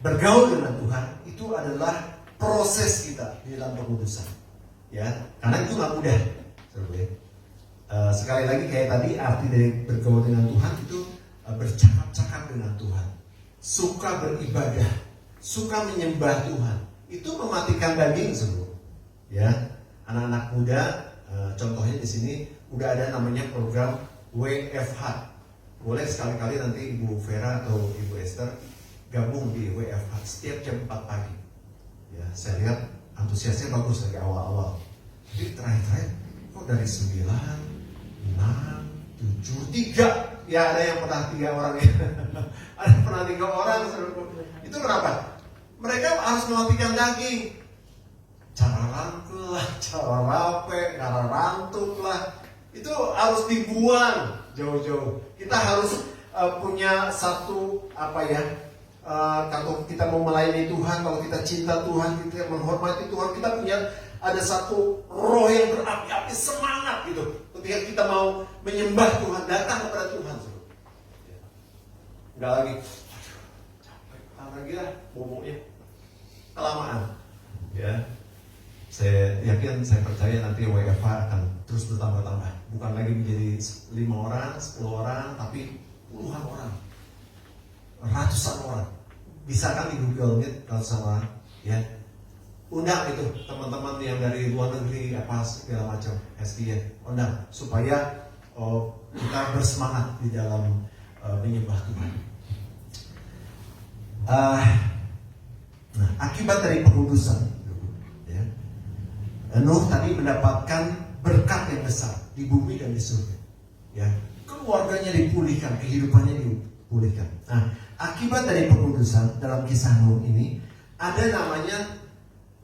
bergaul dengan Tuhan, itu adalah proses kita di dalam pengudusan. Ya, karena itu nggak mudah. Saudaraku, sekali lagi kayak tadi arti dari bergaul dengan Tuhan itu bercakap-cakap dengan Tuhan, suka beribadah, suka menyembah Tuhan. Itu mematikan daging semua. Ya, anak-anak muda, contohnya di sini udah ada namanya program WFH. Boleh sekali-kali nanti Ibu Vera atau Ibu Esther gabung di WFH setiap jam 4 pagi. Ya, saya lihat antusiasnya bagus dari awal-awal. Tapi terakhir-terakhir kok dari 9, 6, 7, 3. Ya ada yang pernah 3 orang ya. Ada pernah 3 orang. Itu kenapa? Mereka harus mematikan daging. Cara rangkul lah, cara rape, cara rantuk lah, itu harus dibuang jauh-jauh. Kita harus punya satu kalau kita mau melayani Tuhan, kalau kita cinta Tuhan, kita menghormati Tuhan, kita punya ada satu roh yang berapi-api, semangat gitu. Ketika kita mau menyembah Tuhan, datang kepada Tuhan. Enggak lagi, capek lagi lah, boboknya kelamaan. Ya. Saya yakin, saya percaya nanti WFH akan terus bertambah-tambah. Bukan lagi menjadi 5 orang, 10 orang, tapi puluhan orang, ratusan orang. Bisa kan di Google Meet kalau sama ya undang itu teman-teman yang dari luar negeri apa segala macam SDN, undang supaya kita bersemangat di dalam menyembah Tuhan. Nah, akibat dari pengudusan, ya, Nuh tadi mendapatkan berkat yang besar di bumi dan di surga. Ya, keluarganya dipulihkan, kehidupannya dipulihkan. Nah, akibat dari pengudusan dalam kisah Nuh ini ada namanya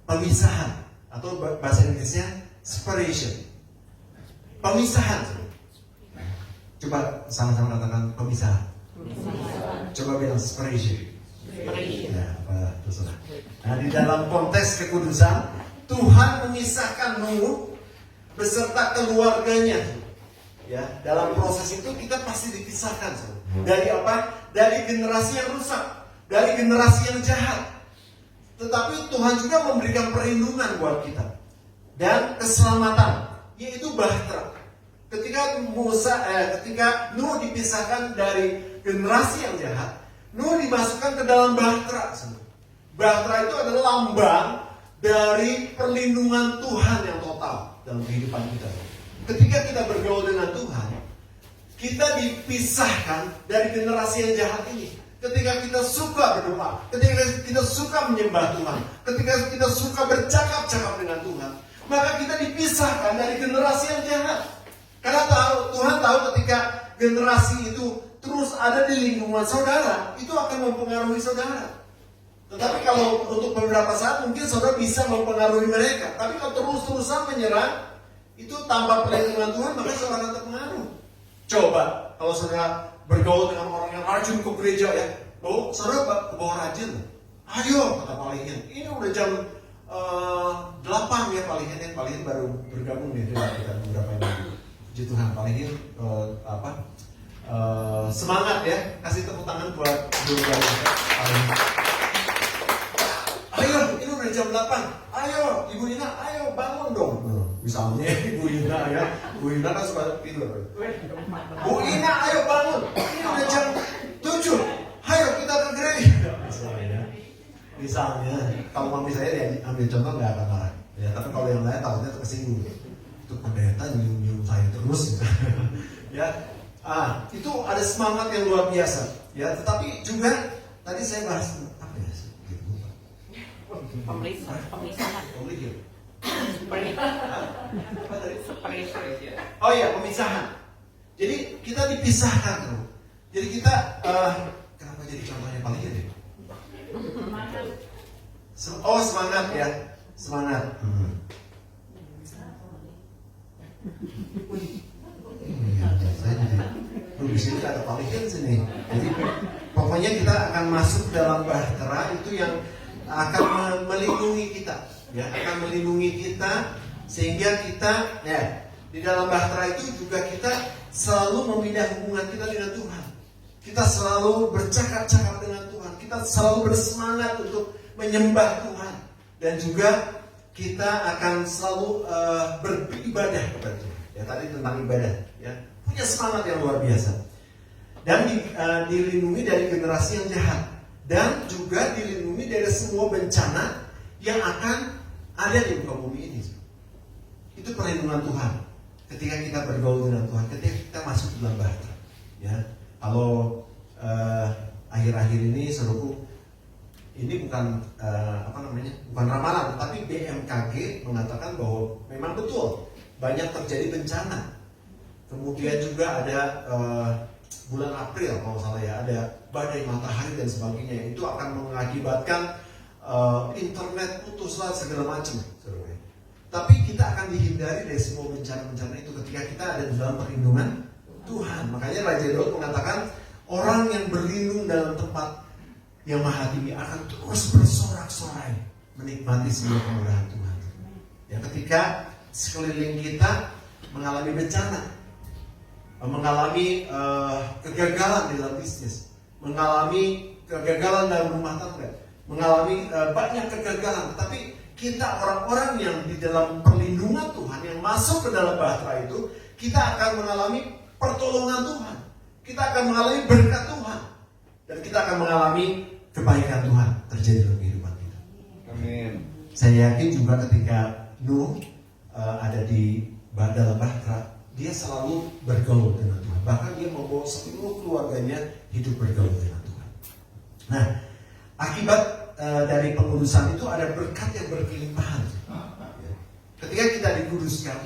pemisahan atau bahasa Inggrisnya separation. Pemisahan. Coba sama-sama katakan pemisahan. Coba bilang separation. Ya, terserah. Nah, di dalam konteks kekudusan, Tuhan memisahkan Nuh beserta keluarganya. Ya, dalam proses itu kita pasti dipisahkan. Dari apa? Dari generasi yang rusak, dari generasi yang jahat. Tetapi Tuhan juga memberikan perlindungan buat kita dan keselamatan, yaitu bahtera. Ketika Nuh dipisahkan dari generasi yang jahat, Nuh dimasukkan ke dalam bahtera. Bahtera itu adalah lambang dari perlindungan Tuhan yang total dalam kehidupan kita. Ketika kita bergaul dengan Tuhan, kita dipisahkan dari generasi yang jahat ini. Ketika kita suka berdoa, ketika kita suka menyembah Tuhan, ketika kita suka bercakap-cakap dengan Tuhan, maka kita dipisahkan dari generasi yang jahat. Karena Tuhan tahu ketika generasi itu terus ada di lingkungan saudara, itu akan mempengaruhi saudara. Tetapi kalau untuk beberapa saat mungkin saudara bisa mempengaruhi mereka. Tapi kalau terus-terusan menyerang, itu tanpa perlindungan Tuhan, maka saudara akan terpengaruh. Coba kalau saudara bergaul dengan orang yang rajin ke gereja, ya, saudara ke bawah rajin. Ayo, kata Palihin, ini udah jam 8 ya Palihin baru bergabung nih dengan kita beberapa minggu. Puji Tuhan, Palihin semangat ya, kasih tepuk tangan buat guru Palihin. Ayo, ini udah jam 8. Ayo, Ibu Ina, ayo bangun dong. Misalnya Ibu Ina ya, Ibu Ina kan suka tidur. Bu Ina, ayo bangun. Ini udah jam 7. Ayo kita ke gereja. Misalnya, kalau mami saya dia ambil contoh nggak akan marah. Ya, tapi kalau yang lain takutnya tersinggung. Itu pendeta nyium saya terus. Gitu. Ya, itu ada semangat yang luar biasa. Ya, tetapi juga tadi saya bahas apa ya? Pemisahan. Oh iya, pemisahan. Jadi kita dipisahkan tuh. Jadi kita kenapa jadi contohnya paling ya? Semangat ya, semangat. Saya jadi di sini ada palihin sini. Jadi pokoknya kita akan masuk dalam bahtera itu yang akan melindungi kita, ya, akan melindungi kita sehingga kita, ya, di dalam bahtera itu juga kita selalu memindah hubungan kita dengan Tuhan. Kita selalu bercakap-cakap dengan Tuhan. Kita selalu bersemangat untuk menyembah Tuhan dan juga kita akan selalu beribadah kepada Tuhan. Ya, tadi tentang ibadah, ya, punya semangat yang luar biasa dan dilindungi dari generasi yang jahat. Dan juga dilindungi dari semua bencana yang akan ada di muka bumi ini. Itu perlindungan Tuhan. Ketika kita bergaul dengan Tuhan, ketika kita masuk dalam bahtera. Ya, kalau akhir-akhir ini saudaraku, ini bukan bukan ramalan, tapi BMKG mengatakan bahwa memang betul banyak terjadi bencana. Kemudian juga ada bulan April kalau salah ya, ada badai matahari dan sebagainya. Itu akan mengakibatkan internet putus lah segala macam. Tapi kita akan dihindari dari semua bencana-bencana itu ketika kita ada di dalam perlindungan Tuhan. Makanya Raja Daud mengatakan orang yang berlindung dalam tempat yang maha tinggi akan terus bersorak-sorai menikmati semua kemurahan Tuhan. Ya, ketika sekeliling kita mengalami bencana, mengalami kegagalan di dalam bisnis, mengalami kegagalan dalam rumah tangga, mengalami banyak kegagalan, tapi kita orang-orang yang di dalam perlindungan Tuhan yang masuk ke dalam bahtera itu, kita akan mengalami pertolongan Tuhan, kita akan mengalami berkat Tuhan, dan kita akan mengalami kebaikan Tuhan terjadi dalam kehidupan kita. Amin. Saya yakin juga ketika Nuh ada di dalam bahtera, dia selalu bergaul dengan Tuhan. Bahkan dia membawa seluruh keluarganya hidup bergaul dengan Tuhan. Nah, akibat dari pengudusan itu ada berkat yang berkelimpahan. Ketika kita dikuduskan,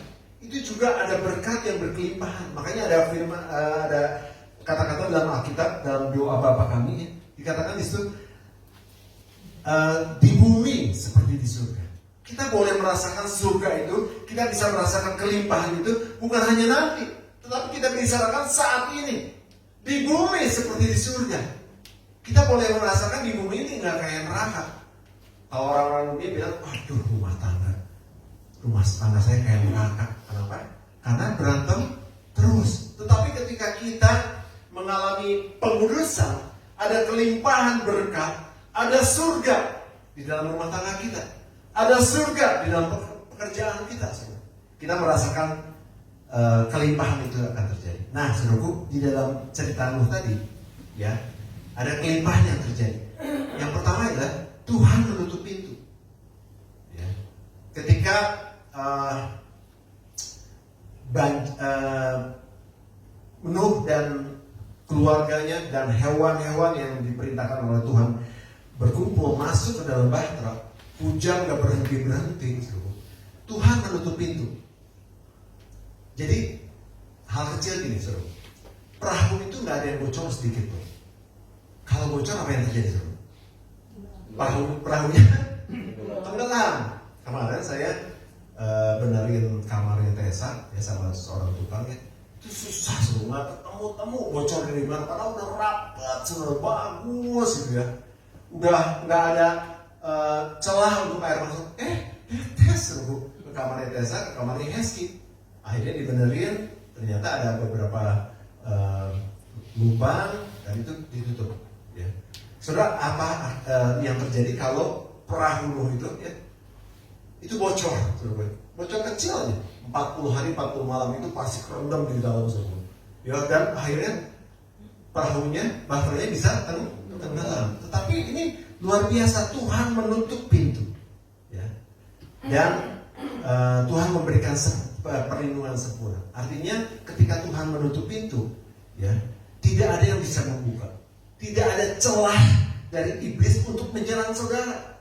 itu juga ada berkat yang berkelimpahan. Makanya ada firman, ada kata-kata dalam Alkitab, dalam doa Bapa kami, dikatakan di situ, di bumi seperti di surga. Kita boleh merasakan surga itu, kita bisa merasakan kelimpahan itu bukan hanya nanti, tetapi kita bisa merasakan saat ini. Di bumi seperti di surga. Kita boleh merasakan di bumi ini nggak kayak neraka. Kalau orang-orang dunia bilang, waduh rumah tangga saya kayak neraka. Kenapa? Karena berantem terus. Tetapi ketika kita mengalami pengudusan, ada kelimpahan berkat, ada surga di dalam rumah tangga kita, ada surga di dalam pekerjaan kita. Kita merasakan kelimpahan itu akan terjadi. Nah, saudaraku, di dalam cerita Nuh tadi, ya, ada kelimpahan yang terjadi. Yang pertama adalah Tuhan menutup pintu. Ya. Ketika Nuh dan keluarganya dan hewan-hewan yang diperintahkan oleh Tuhan berkumpul masuk ke dalam bahtera, hujan gak berhenti. Tuhan menutup pintu. Jadi hal kecil gini, saudara, perahu itu gak ada yang bocor sedikit pun. Kalau bocor apa yang terjadi, saudara? Perahunya tenggelam. Kemarin saya benerin kamarnya Tessa ya sama seorang tukang ya. Itu susah semua ketemu bocor dari mana, karena udah rapat, sudah bagus gitu ya. Udah nggak ada celah untuk air masuk. Tes ke kamarnya Tessa, ke kamarnya Hesky. Akhirnya dibenerin, ternyata ada beberapa lubang dan itu ditutup. Ya. Saudara, apa yang terjadi kalau perahu Nuh itu ya, itu bocor, saudara. Bocor kecil aja, 40 hari 40 malam itu pasti kerendam di dalam semua. Ya, dan akhirnya bahteranya bisa tenggelam. Tetapi ini luar biasa, Tuhan menutup pintu, ya. Dan Tuhan memberikan perlindungan sempurna. Artinya ketika Tuhan menutup pintu, ya, tidak ada yang bisa membuka. Tidak ada celah dari iblis untuk menyerang saudara.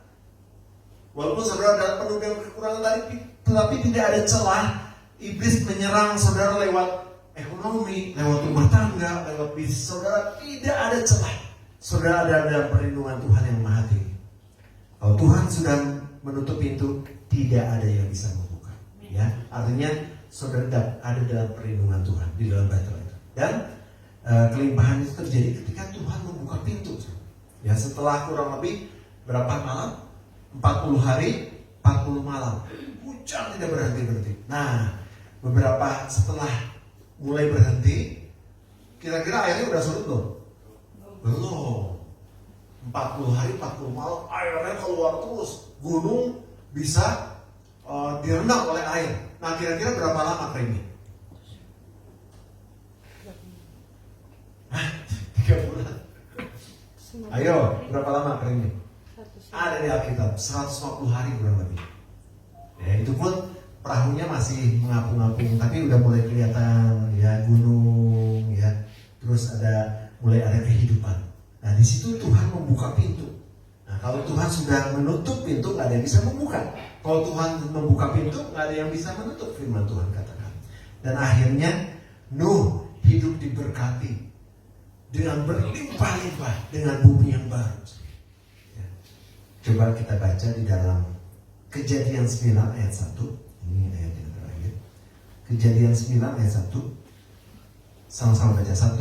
Walaupun saudara dalam penuh dengan kekurangan tadi, tetapi tidak ada celah iblis menyerang saudara lewat ekonomi, lewat rumah tangga, lewat bisnis saudara. Tidak ada celah. Saudara ada dalam perlindungan Tuhan yang maha tinggi. Kalau Tuhan sudah menutup pintu, tidak ada yang bisa membuka. Ya, artinya saudara ada dalam perlindungan Tuhan di dalam bahtera itu. Dan kelimpahan itu terjadi ketika Tuhan membuka pintu. Ya, setelah kurang lebih berapa malam? 40 hari, 40 malam. Hujan tidak berhenti-berhenti. Nah, beberapa setelah mulai berhenti, kira-kira airnya udah surut belum? Belum. 40 hari, 40 malam, airnya keluar terus. Gunung bisa direndam oleh air. Nah, kira-kira berapa lama keringnya? 3 bulan. Ayo, berapa lama keringnya? Ada di Alkitab, 150 hari kurang lebih. Ya, itu pun perahunya masih mengapung-apung, tapi udah mulai kelihatan ya gunung, ya. Terus mulai ada kehidupan. Nah, di situ Tuhan membuka pintu. Nah, kalau Tuhan sudah menutup pintu, nggak ada yang bisa membuka. Kalau Tuhan membuka pintu, nggak ada yang bisa menutup, firman Tuhan katakan. Dan akhirnya Nuh hidup diberkati dengan berlimpah-limpah dengan bumi yang baru. Ya. Coba kita baca di dalam Kejadian 9 ayat 1. Ini ayat yang terakhir. Kejadian 9 ayat 1. Sama-sama baca. 1,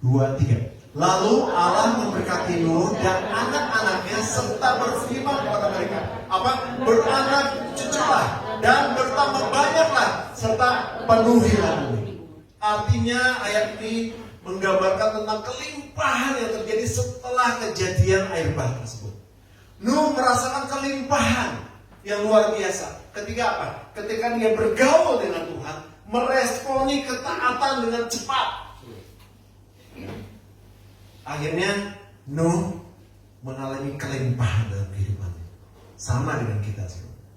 2, 3. Lalu Allah memberkati Nuh dan anak-anaknya serta berfirman kepada mereka. Apa? Beranak cuculah dan bertambah banyaklah serta penuhilah bumi. Artinya ayat ini menggambarkan tentang kelimpahan yang terjadi setelah kejadian air bah tersebut. Nuh merasakan kelimpahan yang luar biasa. Ketika apa? Ketika dia bergaul dengan Tuhan, meresponi ketaatan dengan cepat. Akhirnya Nuh mengalami kelimpahan dalam kehidupannya. sama dengan kita.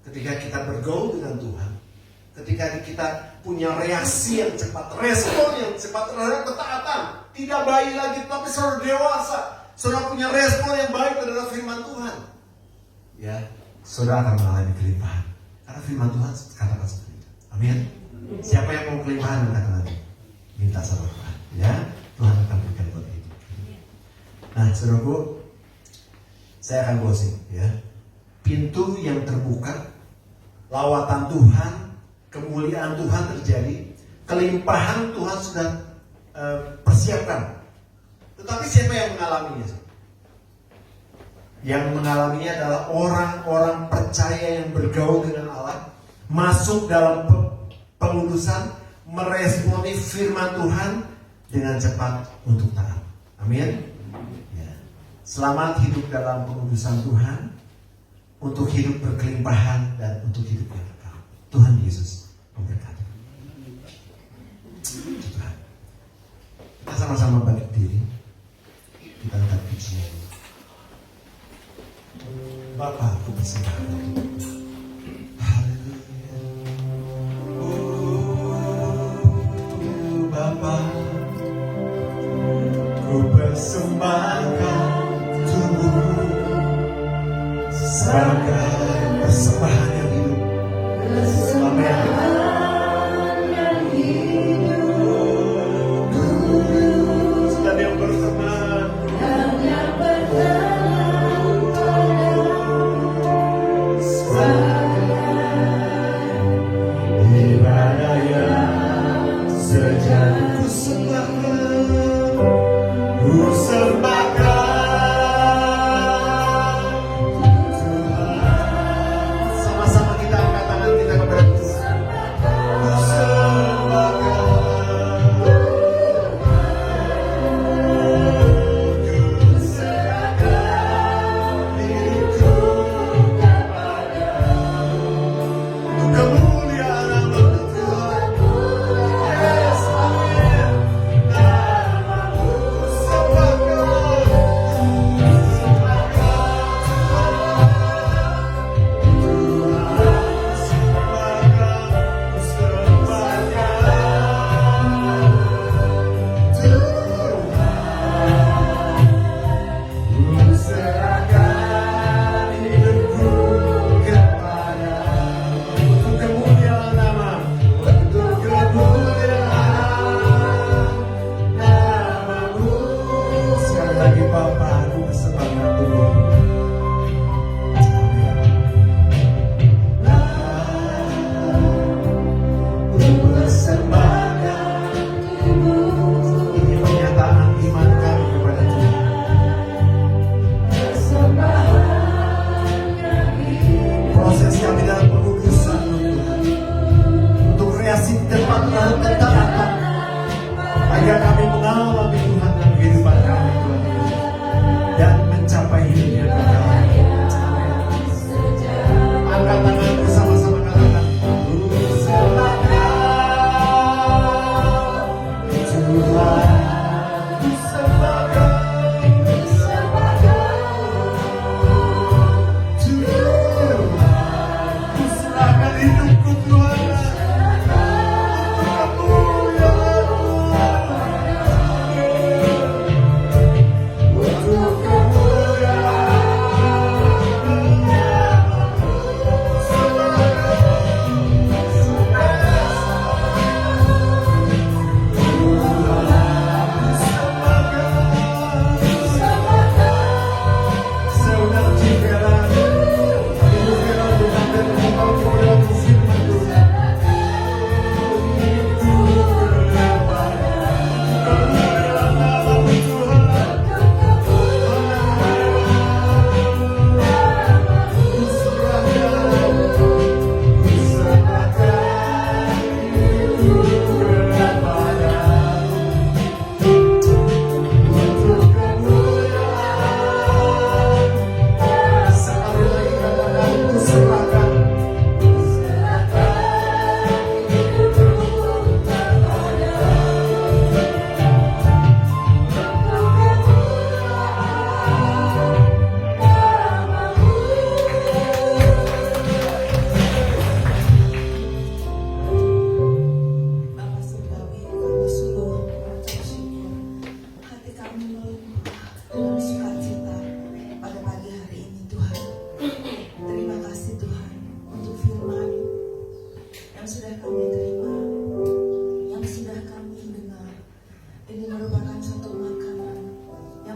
Ketika kita bergaul dengan Tuhan, ketika kita punya reaksi yang cepat, respon yang cepat terhadap ketaatan, tidak bayi lagi, tapi saudara dewasa, saudara punya respon yang baik terhadap firman Tuhan, ya, saudara akan mengalami kelimpahan. Karena firman Tuhan katakan seperti itu. Amin. Siapa yang mau kelimpahan katakan nanti, minta sama Tuhan, ya, Tuhan akan berikan buat itu. Nah, saudaraku, saya akan closing, ya. Pintu yang terbuka, lawatan Tuhan, kemuliaan Tuhan terjadi, kelimpahan Tuhan sudah persiapkan. Tetapi siapa yang mengalaminya? Yang mengalaminya adalah orang-orang percaya yang bergaul dengan Allah, masuk dalam pengudusan, meresponi firman Tuhan dengan cepat untuk taat. Amin. Ya. Selamat hidup dalam pengudusan Tuhan, untuk hidup berkelimpahan dan untuk hidup yang kekal. Tuhan Yesus memberkati. Tuhan. Kita sama-sama balik diri. Kita angkat pujian. Bapa, aku berserah. Haleluya. Bapa, ku persembahkan tubuhku sebagai persembahan yang hidup. Kudus dan yang berkenan. Ibadah yang sejati ku sembahkan Tuhan. Sama-sama kita angkat tangan kita kepada Tuhan. Ku sembahkan, ku serahkan diriku kepadamu. Untuk kemuliaan nama Tuhan. Yes, amin. Namamu ku sembahkan.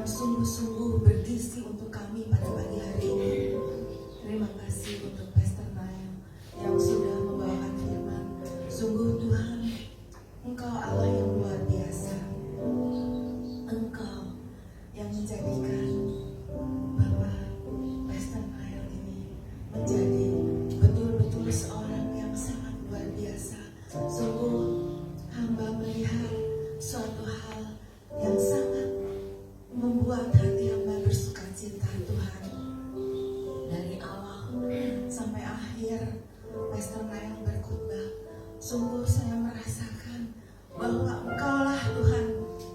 sungguh-sungguh bergizi untuk kami pada pagi hari ini. Terima kasih untuk Pastor Nael yang sudah membawakan firman. Sungguh Tuhan, Engkau Allah yang luar biasa. Engkau yang menjadikan Bapak Pastor Nael ini menjadi betul-betul seorang yang sangat luar biasa. Sungguh hamba melihat suatu hal yang sangat membuat hati hamba bersuka cita Tuhan. Dari awal sampai akhir Pastor Nael berkhotbah, sungguh saya merasakan bahwa Engkaulah Tuhan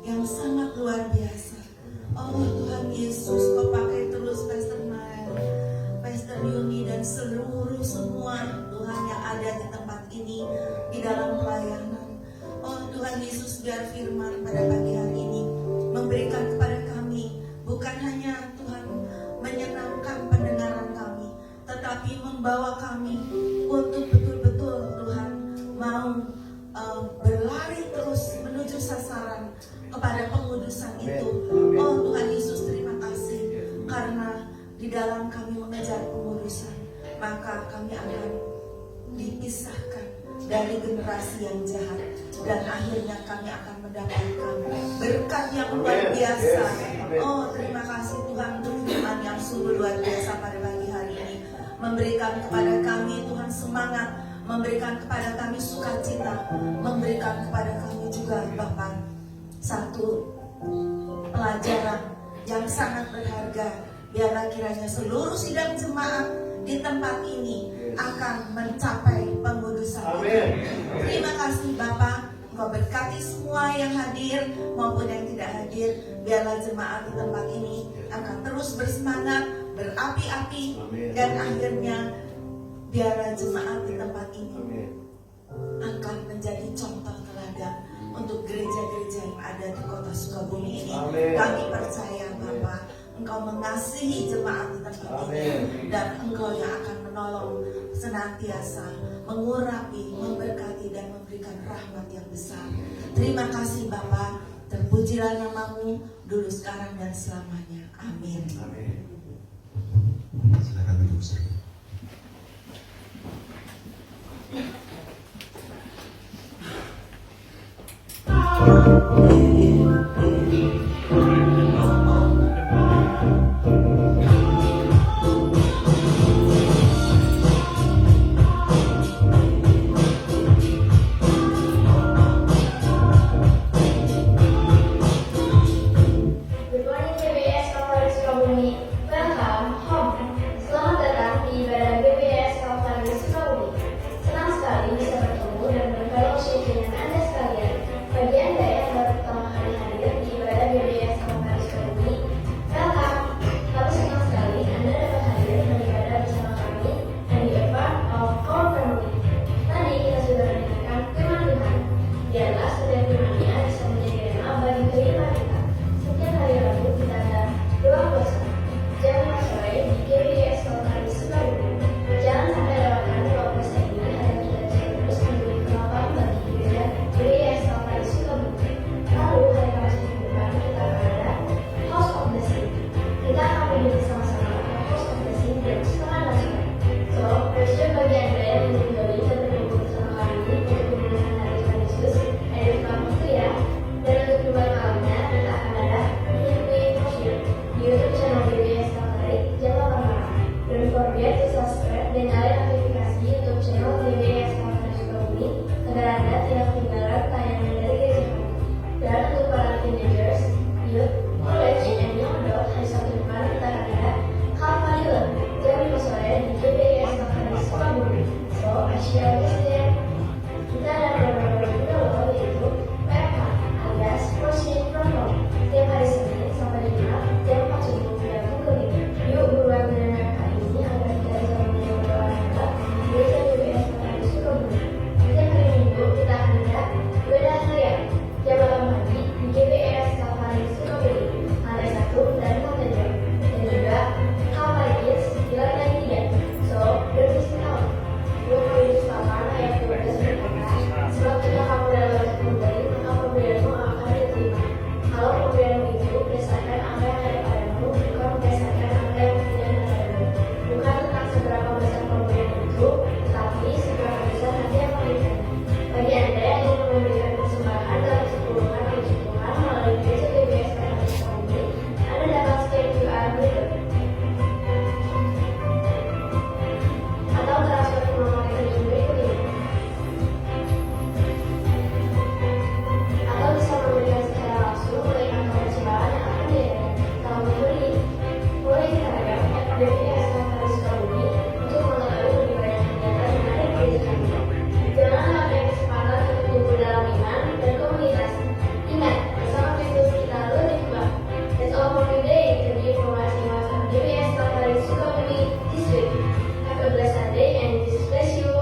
yang sangat luar biasa. Oh Tuhan Yesus, Kau pakai terus Pastor Nael, Pastor Yuni dan seluruh semua Tuhan yang ada di tempat ini di dalam pelayanan. Oh Tuhan Yesus, biar firman pada pagi hari ini memberikan kepada kami bukan hanya Tuhan menyenangkan pendengaran kami, tetapi membawa kami untuk betul-betul Tuhan mau berlari terus menuju sasaran kepada pengudusan itu. Oh Tuhan Yesus, terima kasih karena di dalam kami mengejar pengudusan, maka kami akan dipisahkan dari generasi yang jahat, dan akhirnya kami akan mendapatkan berkat yang luar biasa. Oh terima kasih Tuhan untuk firman yang sungguh luar biasa pada pagi hari ini, memberikan kepada kami Tuhan semangat, memberikan kepada kami sukacita, memberikan kepada kami juga Bapak satu pelajaran yang sangat berharga. Biarlah kiranya seluruh sidang jemaat di tempat ini akan mencapai pengudusan. Amin. Terima kasih Bapak, Engkau berkati semua yang hadir maupun yang tidak hadir. Biarlah jemaat di tempat ini akan terus bersemangat, berapi-api, dan akhirnya biarlah jemaat di tempat ini akan menjadi contoh teladan untuk gereja-gereja yang ada di kota Sukabumi ini. Kami percaya Bapak, Engkau mengasihi jemaat di tempat ini, dan Engkau yang akan menolong senantiasa mengurapi, memberkati, dan memberikan rahmat yang besar. Terima kasih Bapak, terpujilah namamu dulu, sekarang, dan selamanya. Amin. Amin. Silakan duduk, saudara. Good morning, KBS Kapolres Sukabumi. Welcome home. Selamat datang di DPS Notaris Sukabumi untuk mengetahui lebih banyak kegiatan menarik gereja kami. Jangan lewatkan kesempatan untuk tumbuh dalam iman dan komunitas. Ingat, bersama Kristus kita lebih kuat. That's all for today. Jadi informasi masuk DPS Notaris Sukabumi this week. Have a blessed Sunday and Jesus bless you.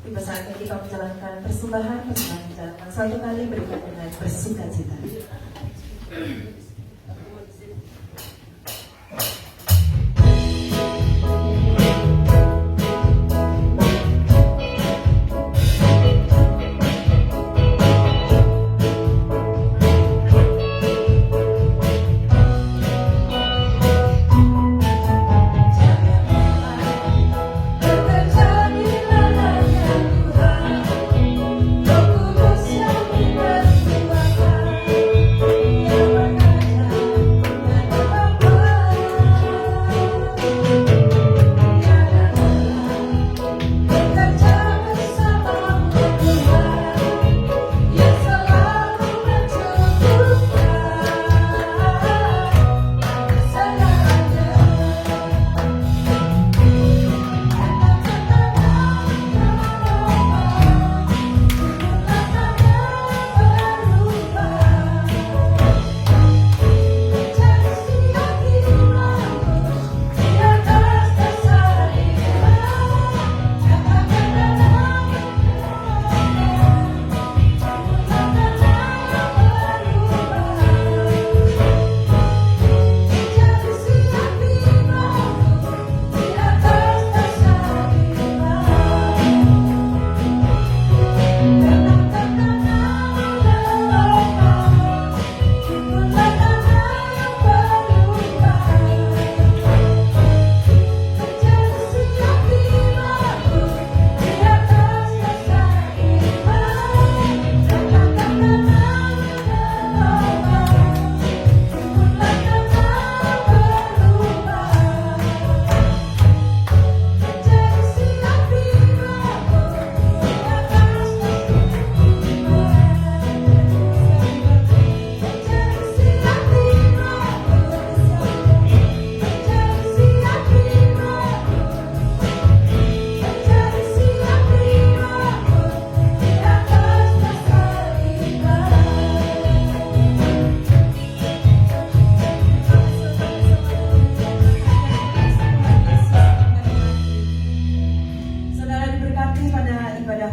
Tiba saatnya kita menjalankan persembahan menjalankan satu kali berikan dengan bersukacita.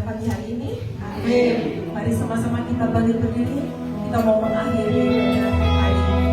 Pagi hari ini, amin. Mari sama-sama kita bangkit berdiri. Kita mau mengakhiri ibadah hari ini.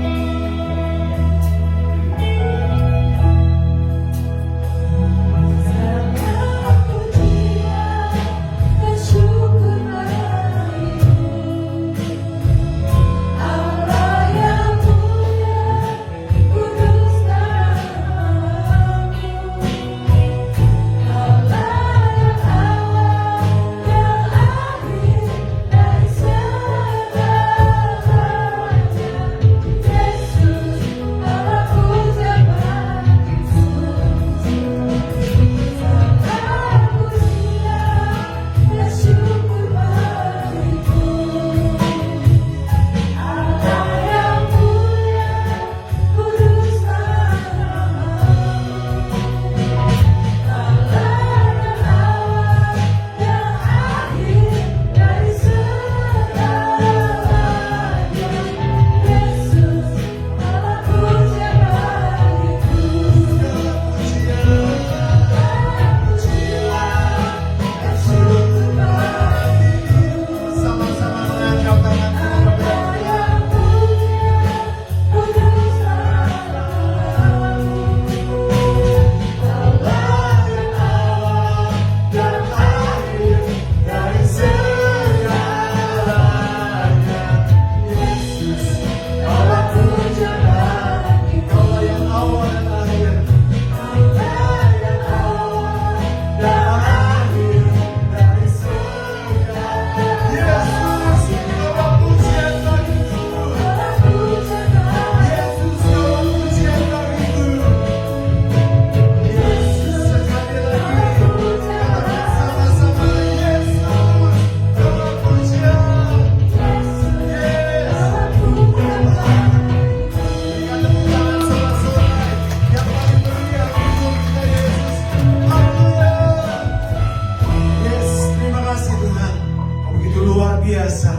luar biasa.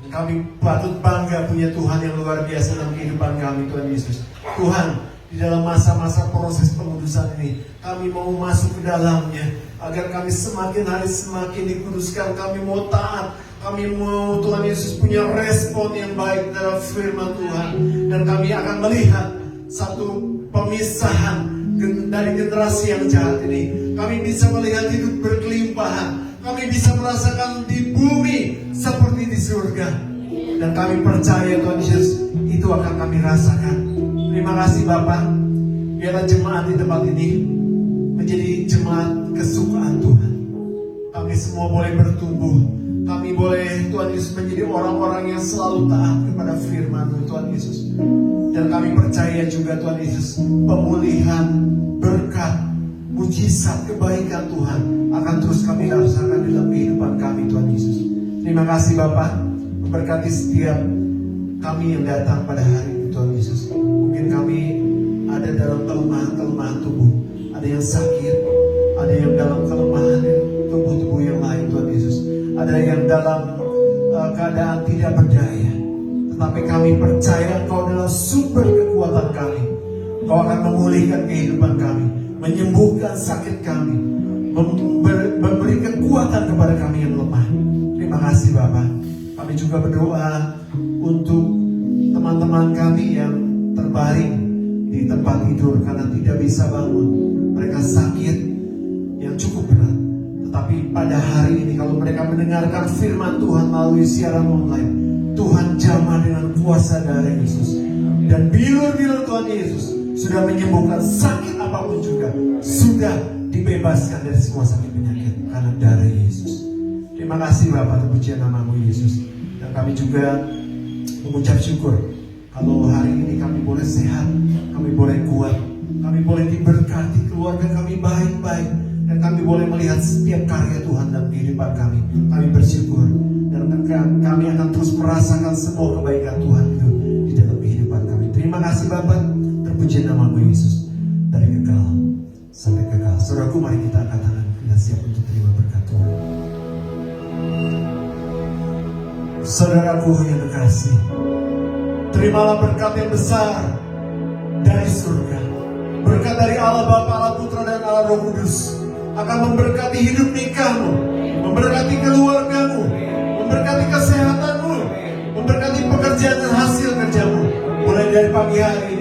Kami patut bangga punya Tuhan yang luar biasa dalam kehidupan kami, Tuhan Yesus. Tuhan, di dalam masa-masa proses pengudusan ini, kami mau masuk ke dalamnya, agar kami semakin hari semakin dikuduskan. Kami mau taat, kami mau Tuhan Yesus punya respon yang baik dalam firman Tuhan. Dan kami akan melihat satu pemisahan dari generasi yang jahat ini. Kami bisa melihat hidup berkelimpahan. Kami bisa merasakan di bumi seperti di surga. Dan kami percaya Tuhan Yesus, itu akan kami rasakan. Terima kasih Bapak. Biarlah jemaat di tempat ini menjadi jemaat kesukaan Tuhan. Kami semua boleh bertumbuh. Kami boleh Tuhan Yesus menjadi orang-orang yang selalu taat kepada firman-Mu Tuhan Yesus. Dan kami percaya juga Tuhan Yesus, pemulihan, berkat, mujizat, kebaikan Tuhan akan terus kami rasakan dalam kehidupan kami Tuhan Yesus. Terima kasih Bapak, memberkati setiap kami yang datang pada hari ini Tuhan Yesus. Mungkin kami ada dalam kelemahan-kelemahan tubuh, ada yang sakit, ada yang dalam kelemahan tubuh-tubuh yang lain Tuhan Yesus, ada yang dalam keadaan tidak berdaya. Tetapi kami percaya Engkau adalah sumber kekuatan kami. Engkau akan memulihkan kehidupan kami, menyembuhkan sakit kami, memberi kekuatan kepada kami yang lemah. Terima kasih Bapak. Kami juga berdoa untuk teman-teman kami yang terbaring di tempat tidur karena tidak bisa bangun. Mereka sakit yang cukup berat. Tetapi pada hari ini kalau mereka mendengarkan firman Tuhan melalui siaran online, Tuhan jamah dengan kuasa darah Yesus. Dan bilur-bilur Tuhan Yesus sudah menyembuhkan sakit apapun juga, sudah dibebaskan dari semua sakit penyakit karena darah Yesus. Terima kasih Bapak, terpujian nama-Mu Yesus. Dan kami juga mengucap syukur kalau hari ini kami boleh sehat, kami boleh kuat, kami boleh diberkati, keluarga kami baik-baik, dan kami boleh melihat setiap karya Tuhan dalam kehidupan kami. Kami bersyukur dan kami akan terus merasakan semua kebaikan Tuhan itu di dalam kehidupan kami. Terima kasih Bapak, terpuji nama-Mu Yesus, dari kekal sampai kekal. Saudaraku, mari kita angkat tangan, kita siap untuk terima berkat Tuhan. Saudaraku yang terkasih, terimalah berkat yang besar dari surga. Berkat dari Allah Bapa, Allah Putra, dan Allah Roh Kudus akan memberkati hidup nikahmu, memberkati keluargamu, memberkati kesehatanmu, memberkati pekerjaan dan hasil kerjamu. Mulai dari pagi hari